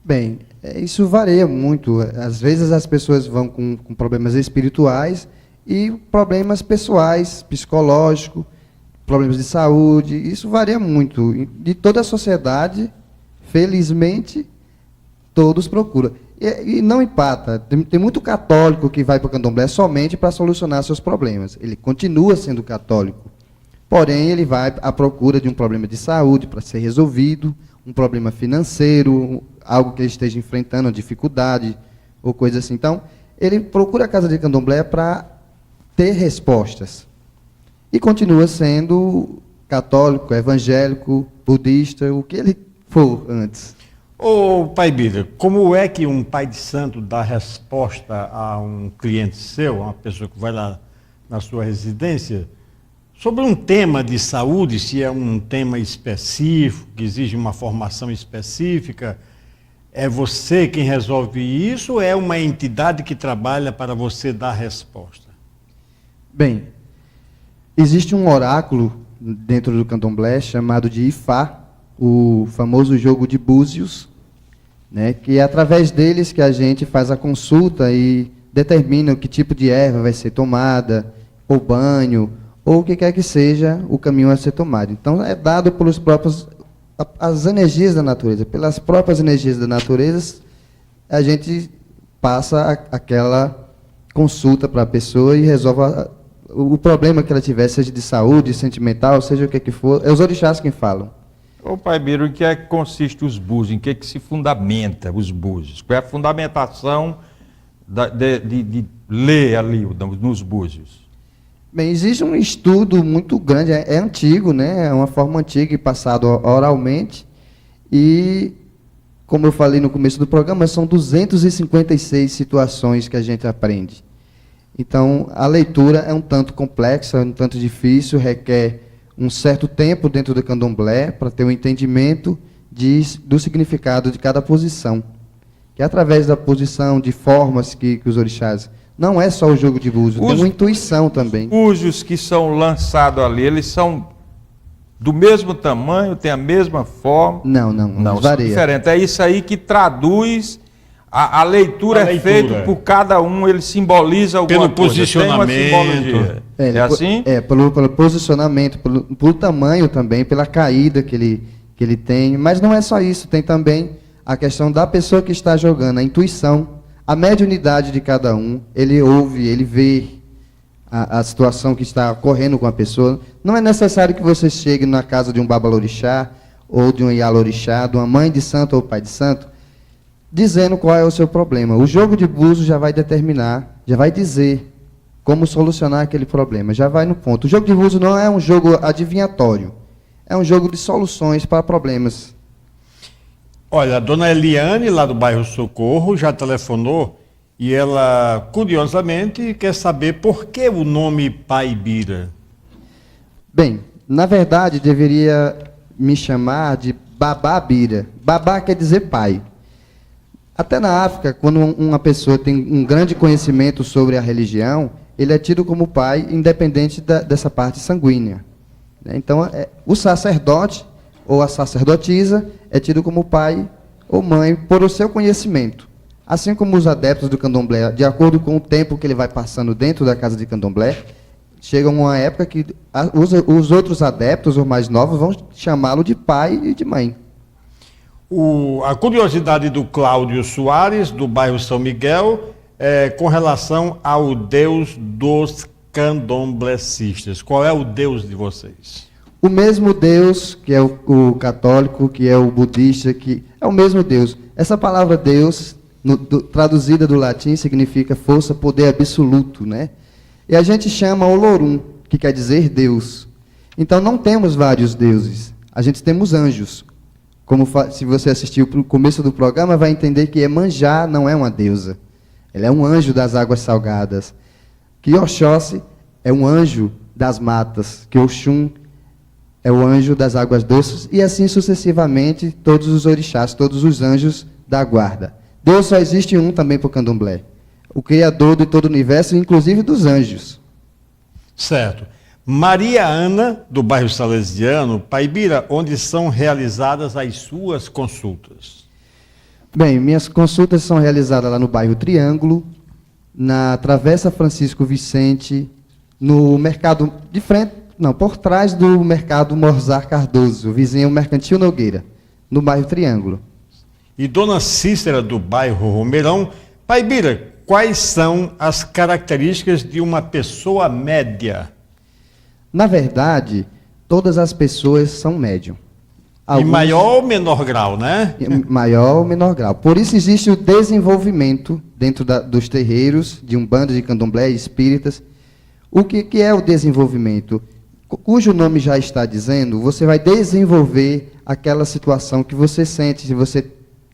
Bem, isso varia muito. Às vezes as pessoas vão com problemas espirituais e problemas pessoais, psicológicos, problemas de saúde, isso varia muito. De toda a sociedade, felizmente, todos procuram. E não empata. Tem muito católico que vai para o candomblé somente para solucionar seus problemas. Ele continua sendo católico. Porém, ele vai à procura de um problema de saúde para ser resolvido, um problema financeiro, algo que ele esteja enfrentando, uma dificuldade, ou coisa assim. Então, ele procura a casa de candomblé para ter respostas. E continua sendo católico, evangélico, budista, o que ele for antes. Ô, Pai Bira, como é que um pai de santo dá resposta a um cliente seu, uma pessoa que vai lá na sua residência, sobre um tema de saúde, se é um tema específico, que exige uma formação específica, É você quem resolve isso ou é uma entidade que trabalha para você dar resposta? Bem, existe um oráculo dentro do candomblé chamado de Ifá, o famoso jogo de búzios, né, que é através deles que a gente faz a consulta e determina o que tipo de erva vai ser tomada, ou banho, ou o que quer que seja o caminho a ser tomado. Então, é dado pelos próprios, as energias da natureza, pelas próprias energias da natureza, a gente passa aquela consulta para a pessoa e resolve o problema que ela tiver, seja de saúde, sentimental, seja o que for. É os orixás quem falam. Ô Pai Bira, em que é que consiste os búzios? Em que se fundamenta os búzios? Qual é a fundamentação de ler ali nos búzios? Bem, existe um estudo muito grande, é antigo, né? É uma forma antiga e passado oralmente. E, como eu falei no começo do programa, são 256 situações que a gente aprende. Então, a leitura é um tanto complexa, um tanto difícil, requer um certo tempo dentro do candomblé para ter um entendimento do significado de cada posição. Que é através da posição, de formas que os orixás... Não é só o jogo de búzios, tem uma intuição também. Os búzios que são lançados ali, eles são do mesmo tamanho, têm a mesma forma? Não, são diferentes. É isso aí que traduz, a leitura é feita por cada um, ele simboliza alguma coisa. Pelo posicionamento. É assim? Pelo posicionamento, pelo tamanho também, pela caída que ele tem. Mas não é só isso, tem também a questão da pessoa que está jogando, a intuição. A mediunidade de cada um, ele ouve, ele vê a situação que está ocorrendo com a pessoa. Não é necessário que você chegue na casa de um babalorixá, ou de um ialorixá, de uma mãe de santo ou pai de santo, dizendo qual é o seu problema. O jogo de búzios já vai determinar, já vai dizer como solucionar aquele problema, já vai no ponto. O jogo de búzios não é um jogo adivinhatório, é um jogo de soluções para problemas. Olha, a dona Eliane, lá do bairro Socorro, já telefonou e ela, curiosamente, quer saber por que o nome Pai Bira. Bem, na verdade, deveria me chamar de Babá Bira. Babá quer dizer pai. Até na África, quando uma pessoa tem um grande conhecimento sobre a religião, ele é tido como pai, independente dessa parte sanguínea. Então, o sacerdote ou a sacerdotisa é tido como pai ou mãe por o seu conhecimento. Assim como os adeptos do candomblé, de acordo com o tempo que ele vai passando dentro da casa de candomblé, chega uma época que os outros adeptos, os mais novos, vão chamá-lo de pai e de mãe. A curiosidade do Cláudio Soares, do bairro São Miguel, é com relação ao Deus dos candomblecistas. Qual é o Deus de vocês? O mesmo Deus, que é o católico, que é o budista, que é o mesmo Deus. Essa palavra Deus, traduzida do latim, significa força, poder absoluto, né? E a gente chama Olorum, que quer dizer Deus. Então não temos vários deuses, a gente temos anjos. Como se você assistiu para o começo do programa, vai entender que Iemanjá não é uma deusa. Ela é um anjo das águas salgadas. Que Oxóssi é um anjo das matas, que Oxum é o anjo das águas doces, e assim sucessivamente, todos os orixás, todos os anjos da guarda. Deus só existe um também para o candomblé. O Criador de todo o universo, inclusive dos anjos. Certo. Maria Ana, do bairro Salesiano, Pai Bira, onde são realizadas as suas consultas? Bem, minhas consultas são realizadas lá no bairro Triângulo, na Travessa Francisco Vicente, no mercado de frente, não, por trás do mercado Morzar Cardoso, vizinho Mercantil Nogueira, no bairro Triângulo. E dona Cícera, do bairro Romeirão, Pai Bira, quais são as características de uma pessoa média? Na verdade, todas as pessoas são médium. Em maior ou menor grau, né? Maior ou menor grau. Por isso existe o desenvolvimento dentro dos terreiros, de umbanda, de candomblé, espíritas. O que é o desenvolvimento? Cujo nome já está dizendo, você vai desenvolver aquela situação que você sente.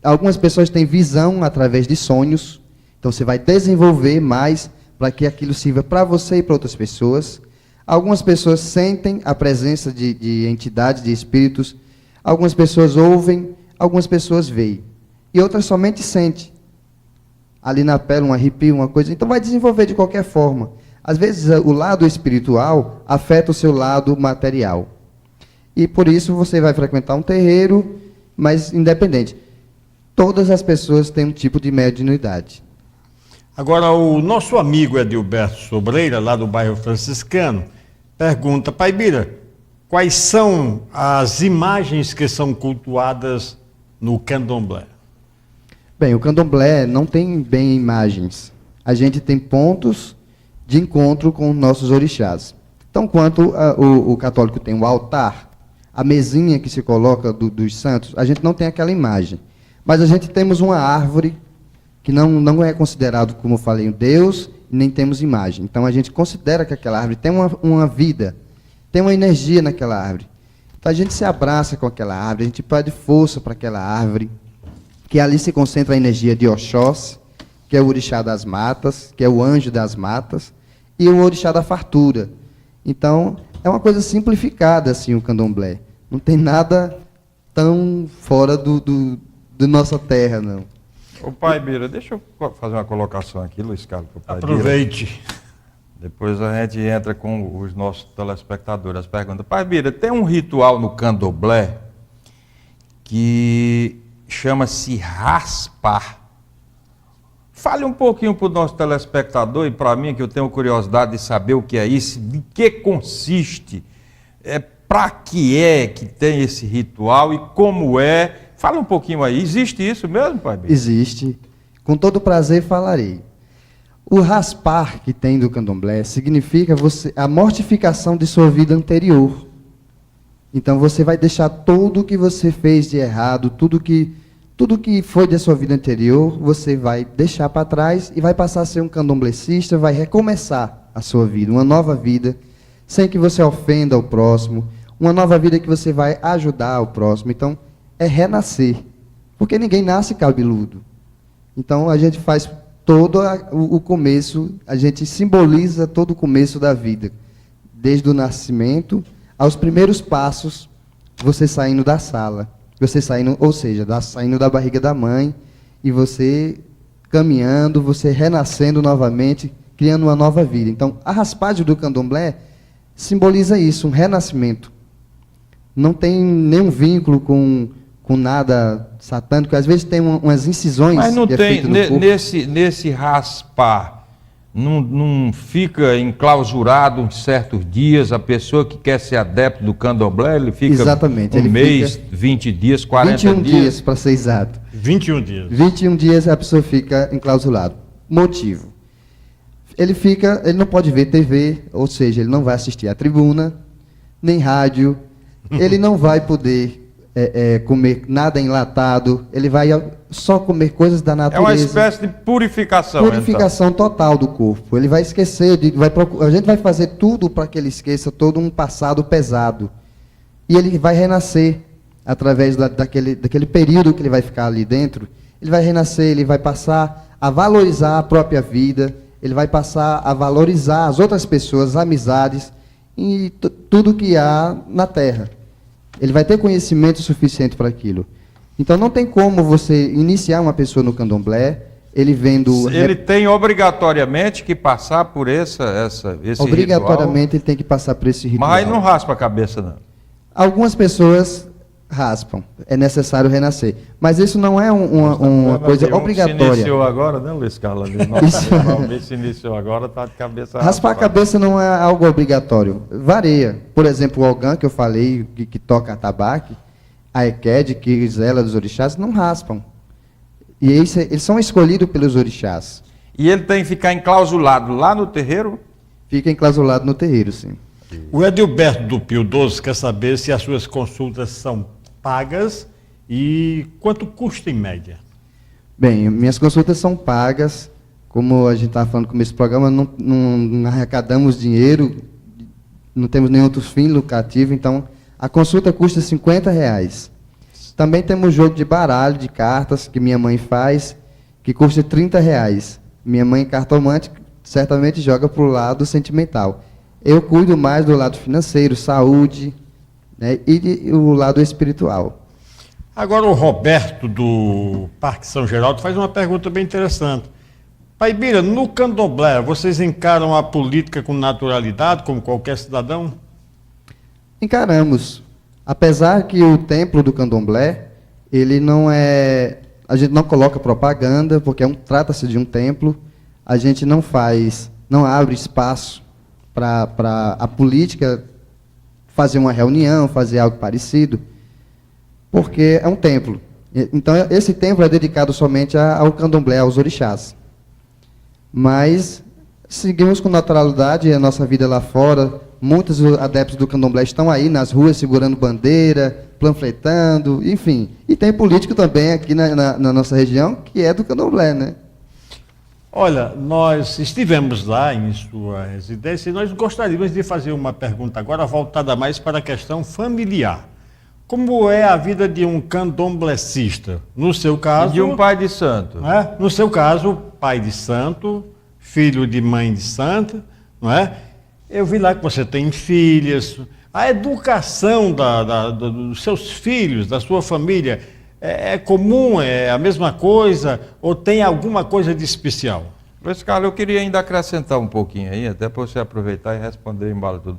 Algumas pessoas têm visão através de sonhos, então você vai desenvolver mais para que aquilo sirva para você e para outras pessoas. Algumas pessoas sentem a presença de entidades, de espíritos. Algumas pessoas ouvem, algumas pessoas veem. e outras somente sente. Ali na pele, um arrepio, uma coisa. Então vai desenvolver de qualquer forma. Às vezes o lado espiritual afeta o seu lado material. E por isso você vai frequentar um terreiro, mas independente. Todas as pessoas têm um tipo de mediunidade. Agora, o nosso amigo Edilberto Sobreira, lá do bairro Franciscano, pergunta: Pai Bira, quais são as imagens que são cultuadas no candomblé? Bem, o candomblé não tem bem imagens. A gente tem pontos de encontro com nossos orixás. Então, quanto o católico tem o altar, a mesinha que se coloca dos santos, a gente não tem aquela imagem. Mas a gente temos uma árvore que não é considerado, como eu falei, um Deus, nem temos imagem. Então a gente considera que aquela árvore tem uma vida, tem uma energia naquela árvore. Então a gente se abraça com aquela árvore, a gente pede força para aquela árvore, que ali se concentra a energia de Oxóssi, que é o orixá das matas, que é o anjo das matas, e o orixá da fartura. Então é uma coisa simplificada assim o candomblé. Não tem nada tão fora do nossa terra, não. Ô Pai Bira, deixa eu fazer uma colocação aqui, Luiz Carlos, pro Pai Aproveite. Bira. Depois a gente entra com os nossos telespectadores. As perguntas. Pai Bira, tem um ritual no candomblé que chama-se raspar. Fale um pouquinho para o nosso telespectador e para mim, que eu tenho curiosidade de saber o que é isso, de que consiste, para que tem esse ritual e como é. Fala um pouquinho aí. Existe isso mesmo, Pai Bira? Existe. Com todo prazer falarei. O raspar que tem do candomblé significa a mortificação de sua vida anterior. Então você vai deixar tudo o que você fez de errado, tudo que foi da sua vida anterior, você vai deixar para trás e vai passar a ser um candomblecista, vai recomeçar a sua vida, uma nova vida, sem que você ofenda o próximo, uma nova vida que você vai ajudar o próximo. Então, é renascer, porque ninguém nasce cabeludo. Então a gente faz todo o começo, a gente simboliza todo o começo da vida, desde o nascimento aos primeiros passos, você saindo da sala, você saindo, ou seja, saindo da barriga da mãe e você caminhando, você renascendo novamente, criando uma nova vida. Então a raspagem do candomblé simboliza isso, um renascimento. Não tem nenhum vínculo com nada satânico, às vezes tem umas incisões. Mas não que tem, é nesse raspar, não fica enclausurado uns certos dias, a pessoa que quer ser adepto do candomblé, ele fica exatamente, um mês, 20 dias, 40 21 dias, para ser exato. 21 dias. 21 dias a pessoa fica enclausurada. Motivo. Ele não pode ver TV, ou seja, ele não vai assistir a tribuna, nem rádio, ele não vai poder comer nada enlatado, ele vai só comer coisas da natureza. É uma espécie de purificação. Purificação então total do corpo. Ele vai esquecer, a gente vai fazer tudo para que ele esqueça todo um passado pesado. E ele vai renascer através daquele período que ele vai ficar ali dentro. Ele vai renascer, ele vai passar a valorizar a própria vida, ele vai passar a valorizar as outras pessoas, as amizades e tudo que há na Terra. Ele vai ter conhecimento suficiente para aquilo. Então não tem como você iniciar uma pessoa no candomblé, ele vendo... Ele tem obrigatoriamente que passar por esse obrigatoriamente ritual. Ele tem que passar por esse ritual. Mas não raspa a cabeça, não. Algumas pessoas raspam, é necessário renascer. Mas isso não é uma coisa obrigatória. Se iniciou agora, né, Luiz Carlos? Se iniciou agora, está de cabeça... Raspar a cabeça não é algo obrigatório. Varia. Por exemplo, o Ogã, que eu falei, que toca atabaque, a Eked, que zela dos orixás, não raspam. E eles são escolhidos pelos orixás. E ele tem que ficar enclausulado lá no terreiro? Fica enclausulado no terreiro, sim. O Edilberto do Pio 12 quer saber se as suas consultas são pagas e quanto custa em média. Bem, minhas consultas são pagas. Como a gente estava falando no começo do programa, não arrecadamos dinheiro, não temos nenhum outro fim lucrativo, então a consulta custa R$50. Também temos jogo de baralho, de cartas, que minha mãe faz, que custa R$30. Minha mãe, cartomante, certamente joga para o lado sentimental. Eu cuido mais do lado financeiro, saúde, né, e o lado espiritual. Agora o Roberto do Parque São Geraldo faz uma pergunta bem interessante. Pai Bira, no candomblé, vocês encaram a política com naturalidade, como qualquer cidadão? Encaramos. Apesar que o templo do candomblé, ele não é... A gente não coloca propaganda, porque trata-se de um templo. A gente não abre espaço para a política fazer uma reunião, fazer algo parecido, porque é um templo. Então, esse templo é dedicado somente ao candomblé, aos orixás. Mas seguimos com naturalidade a nossa vida lá fora. Muitos adeptos do candomblé estão aí nas ruas segurando bandeira, panfletando, enfim. E tem político também aqui na nossa região que é do candomblé, né? Olha, nós estivemos lá em sua residência e nós gostaríamos de fazer uma pergunta agora voltada mais para a questão familiar. Como é a vida de um candomblecista? No seu caso... E de um pai de santo. Né? No seu caso, pai de santo, filho de mãe de santo, não é? Eu vi lá que você tem filhas. A educação dos seus filhos, da sua família, é comum, é a mesma coisa, ou tem alguma coisa de especial? Luiz Carlos, eu queria ainda acrescentar um pouquinho aí, até para você aproveitar e responder em bala tudo.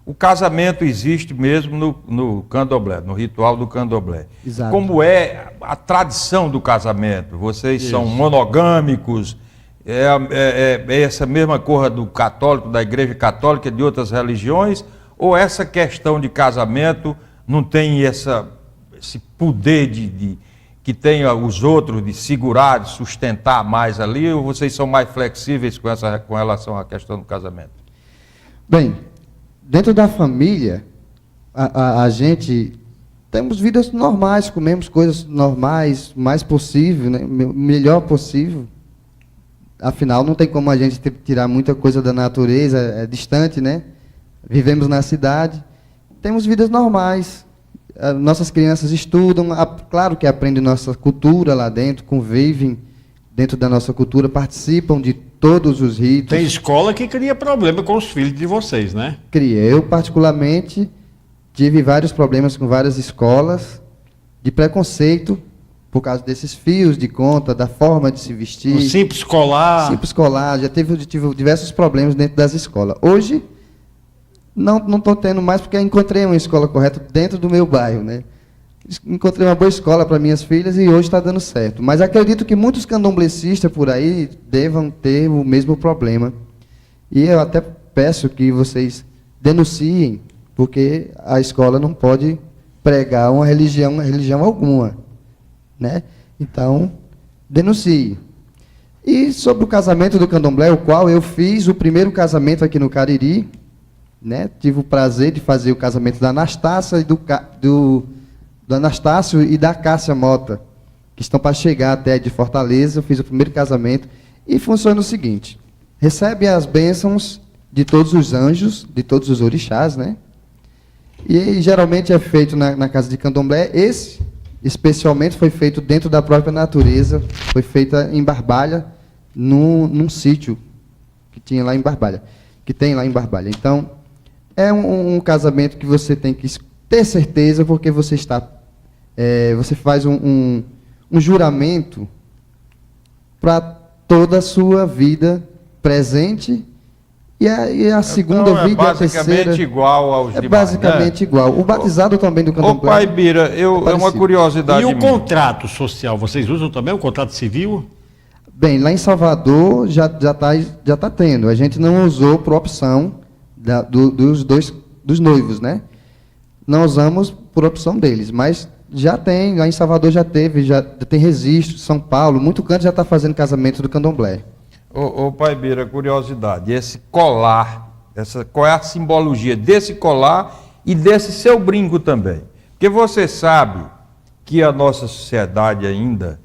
O casamento existe mesmo no candomblé, no ritual do candomblé. Exato. Como é a tradição do casamento? Vocês são monogâmicos? É essa mesma coisa do católico, da igreja católica, de outras religiões? Ou essa questão de casamento não tem esse poder que tem os outros de segurar, de sustentar mais ali? Ou vocês são mais flexíveis com relação à questão do casamento? Bem, dentro da família, a gente temos vidas normais, comemos coisas normais, mais possível, né? Melhor possível. Afinal, não tem como a gente tirar muita coisa da natureza, é distante, né? Vivemos na cidade, temos vidas normais. Nossas crianças estudam, claro que aprendem nossa cultura lá dentro, convivem dentro da nossa cultura, participam de todos os ritos. Tem escola que cria problema com os filhos de vocês, né? Cria. Eu, particularmente, tive vários problemas com várias escolas de preconceito, por causa desses fios de conta, da forma de se vestir. O simples escolar. Simples escolar, já tive diversos problemas dentro das escolas. Hoje, não estou tendo mais, porque eu encontrei uma escola correta dentro do meu bairro, né? Encontrei uma boa escola para minhas filhas e hoje está dando certo. Mas acredito que muitos candomblecistas por aí devam ter o mesmo problema. E eu até peço que vocês denunciem, porque a escola não pode pregar uma religião alguma, né? Então, denuncie. E sobre o casamento do candomblé, o qual eu fiz o primeiro casamento aqui no Cariri, né? Tive o prazer de fazer o casamento da Anastácia e do Anastácio e da Cássia Mota, que estão para chegar até de Fortaleza. Eu fiz o primeiro casamento e funciona o seguinte: recebe as bênçãos de todos os anjos, de todos os orixás, né? E geralmente é feito na casa de candomblé. Esse, especialmente, foi feito dentro da própria natureza, foi feita em Barbalha, num sítio que tinha lá em Barbalha, que tem lá em Barbalha. Então, é um casamento que você tem que ter certeza, porque você você faz um juramento para toda a sua vida presente e a segunda então, vida, a terceira... É basicamente igual aos demais, basicamente, né? Igual. O batizado também do candomblé... Ô, Pai Bira, é uma curiosidade... E o contrato social, vocês usam também o contrato civil? Bem, lá em Salvador já tá tendo. A gente não usou por opção dos noivos, né? Não usamos por opção deles, mas já tem, lá em Salvador já tem registro, São Paulo, muito canto já está fazendo casamento do candomblé. Ô Pai Bira, curiosidade, esse colar, qual é a simbologia desse colar e desse seu brinco também? Porque você sabe que a nossa sociedade ainda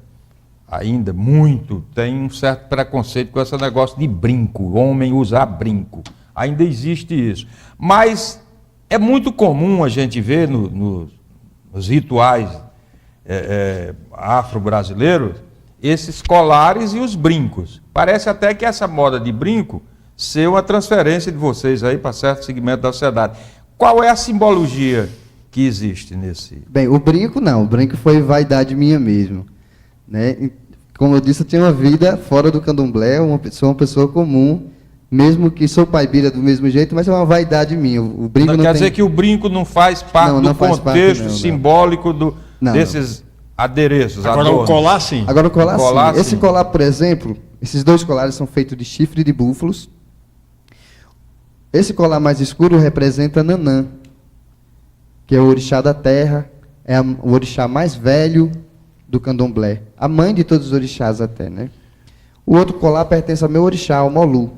muito tem um certo preconceito com esse negócio de brinco, homem usar brinco. Ainda existe isso. Mas é muito comum a gente ver nos rituais afro-brasileiros esses colares e os brincos. Parece até que essa moda de brinco ser uma transferência de vocês aí para certo segmento da sociedade. Qual é a simbologia que existe nesse... Bem, o brinco não, o brinco foi vaidade minha mesmo, né? Como eu disse, eu tinha uma vida fora do candomblé, sou uma pessoa comum, mesmo que sou paibira do mesmo jeito, mas é uma vaidade minha. O brinco não quer dizer que o brinco não faz parte do contexto simbólico desses adereços. Agora o colar sim. Agora o colar sim. Esse colar, por exemplo, esses dois colares são feitos de chifre de búfalos. Esse colar mais escuro representa Nanã, que é o orixá da terra, é o orixá mais velho do candomblé, a mãe de todos os orixás até, né? O outro colar pertence ao meu orixá, ao Molu,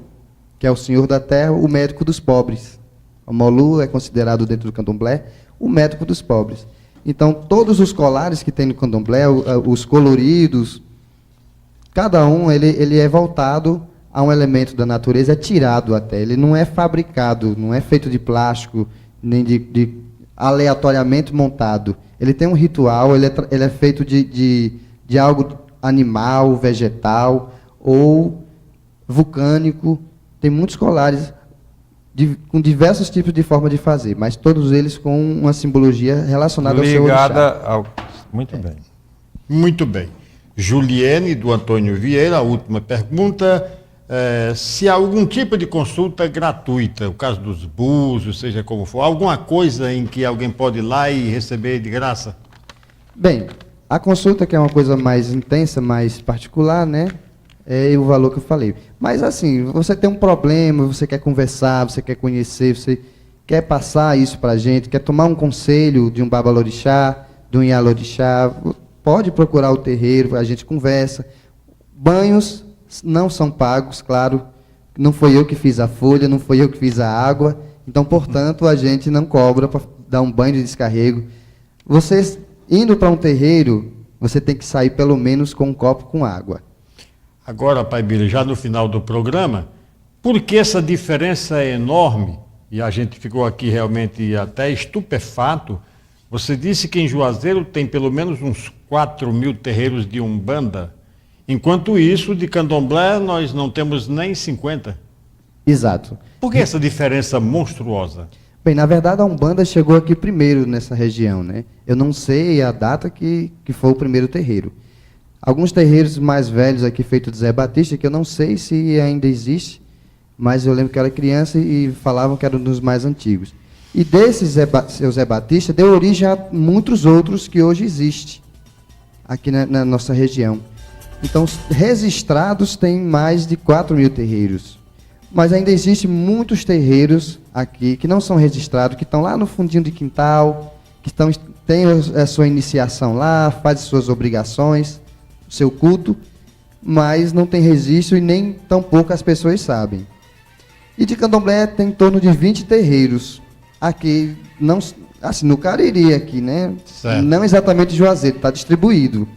que é o senhor da terra, o médico dos pobres. O Molu é considerado dentro do candomblé o médico dos pobres. Então, todos os colares que tem no candomblé, os coloridos, cada um ele é voltado a um elemento da natureza, é tirado até. Ele não é fabricado, não é feito de plástico, nem de aleatoriamente montado. Ele tem um ritual, ele é feito de algo animal, vegetal ou vulcânico. Tem muitos colares com diversos tipos de forma de fazer, mas todos eles com uma simbologia relacionada ao seu orixá. Muito bem. Muito bem. Juliene, do Antônio Vieira, a última pergunta. Se há algum tipo de consulta gratuita, o caso dos búzios, seja como for, alguma coisa em que alguém pode ir lá e receber de graça? Bem, a consulta, que é uma coisa mais intensa, mais particular, né? É o valor que eu falei. Mas assim, você tem um problema, você quer conversar, você quer conhecer, você quer passar isso para a gente, quer tomar um conselho de um babalorixá, de um ialorixá, pode procurar o terreiro, a gente conversa. Banhos não são pagos, claro, não foi eu que fiz a folha, não foi eu que fiz a água, então, portanto, a gente não cobra para dar um banho de descarrego. Vocês, indo para um terreiro, você tem que sair pelo menos com um copo com água. Agora, Pai Bira, já no final do programa, por que essa diferença é enorme, e a gente ficou aqui realmente até estupefato, você disse que em Juazeiro tem pelo menos uns 4.000 terreiros de Umbanda, enquanto isso, de Candomblé, nós não temos nem 50. Exato. Por que essa diferença monstruosa? Bem, na verdade, a Umbanda chegou aqui primeiro nessa região, né? Eu não sei a data que foi o primeiro terreiro. Alguns terreiros mais velhos aqui, feitos de Zé Batista, que eu não sei se ainda existe, mas eu lembro que eu era criança e falavam que era um dos mais antigos. E desse seu Zé Batista, deu origem a muitos outros que hoje existem aqui na nossa região. Então, registrados tem mais de 4.000 terreiros. Mas ainda existem muitos terreiros aqui que não são registrados, que estão lá no fundinho de quintal, que têm a sua iniciação lá, fazem suas obrigações, o seu culto, mas não tem registro e nem tão pouco as pessoas sabem. E de Candomblé tem em torno de 20 terreiros. Aqui, não, assim, no Cariri aqui, né? Certo. Não exatamente Juazeiro, está distribuído.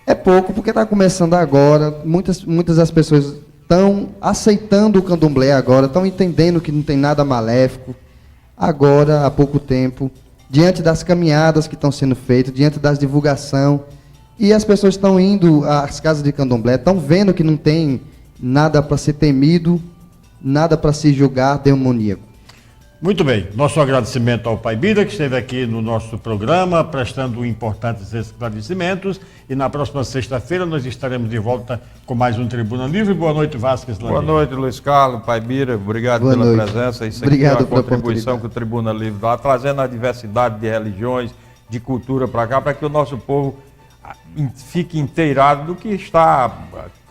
É pouco, porque está começando agora, muitas das pessoas estão aceitando o candomblé agora, estão entendendo que não tem nada maléfico, agora, há pouco tempo, diante das caminhadas que estão sendo feitas, diante das divulgações, e as pessoas estão indo às casas de candomblé, estão vendo que não tem nada para ser temido, nada para se julgar demoníaco. Muito bem, nosso agradecimento ao Pai Bira, que esteve aqui no nosso programa, prestando importantes esclarecimentos, e na próxima sexta-feira nós estaremos de volta com mais um Tribuna Livre. Boa noite, Vasquez Landim. Boa noite, Luiz Carlos, Pai Bira, obrigado Boa pela noite. presença. Isso Obrigado aqui é uma pela contribuição que o Tribuna Livre dá, trazendo a diversidade de religiões, de cultura para cá, para que o nosso povo fique inteirado do que está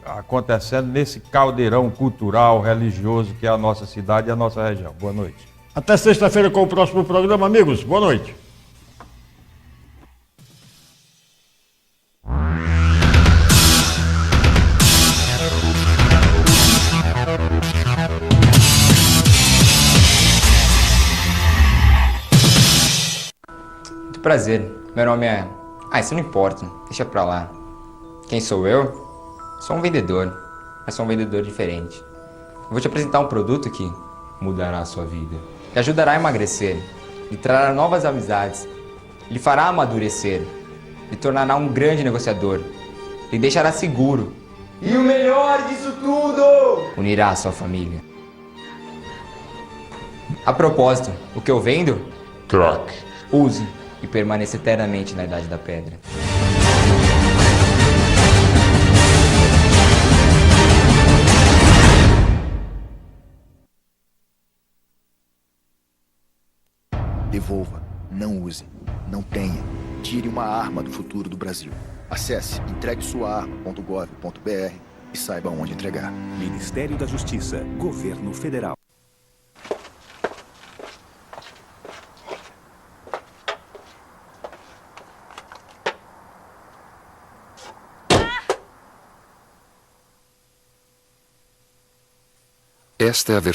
acontecendo nesse caldeirão cultural, religioso que é a nossa cidade e a nossa região. Boa noite. Até sexta-feira com o próximo programa, amigos. Boa noite. Muito prazer. Meu nome é... isso não importa. Deixa pra lá. Quem sou eu? Sou um vendedor. Mas sou um vendedor diferente. Eu vou te apresentar um produto que mudará a sua vida. Lhe ajudará a emagrecer, lhe trará novas amizades, lhe fará amadurecer, lhe tornará um grande negociador, lhe deixará seguro. E o melhor disso tudo! Unirá a sua família. A propósito, o que eu vendo? Crack. Use e permaneça eternamente na Idade da Pedra. Devolva, não use, não tenha. Tire uma arma do futuro do Brasil. Acesse entreguesuaarma.gov.br e saiba onde entregar. Ministério da Justiça, Governo Federal. Esta é a versão que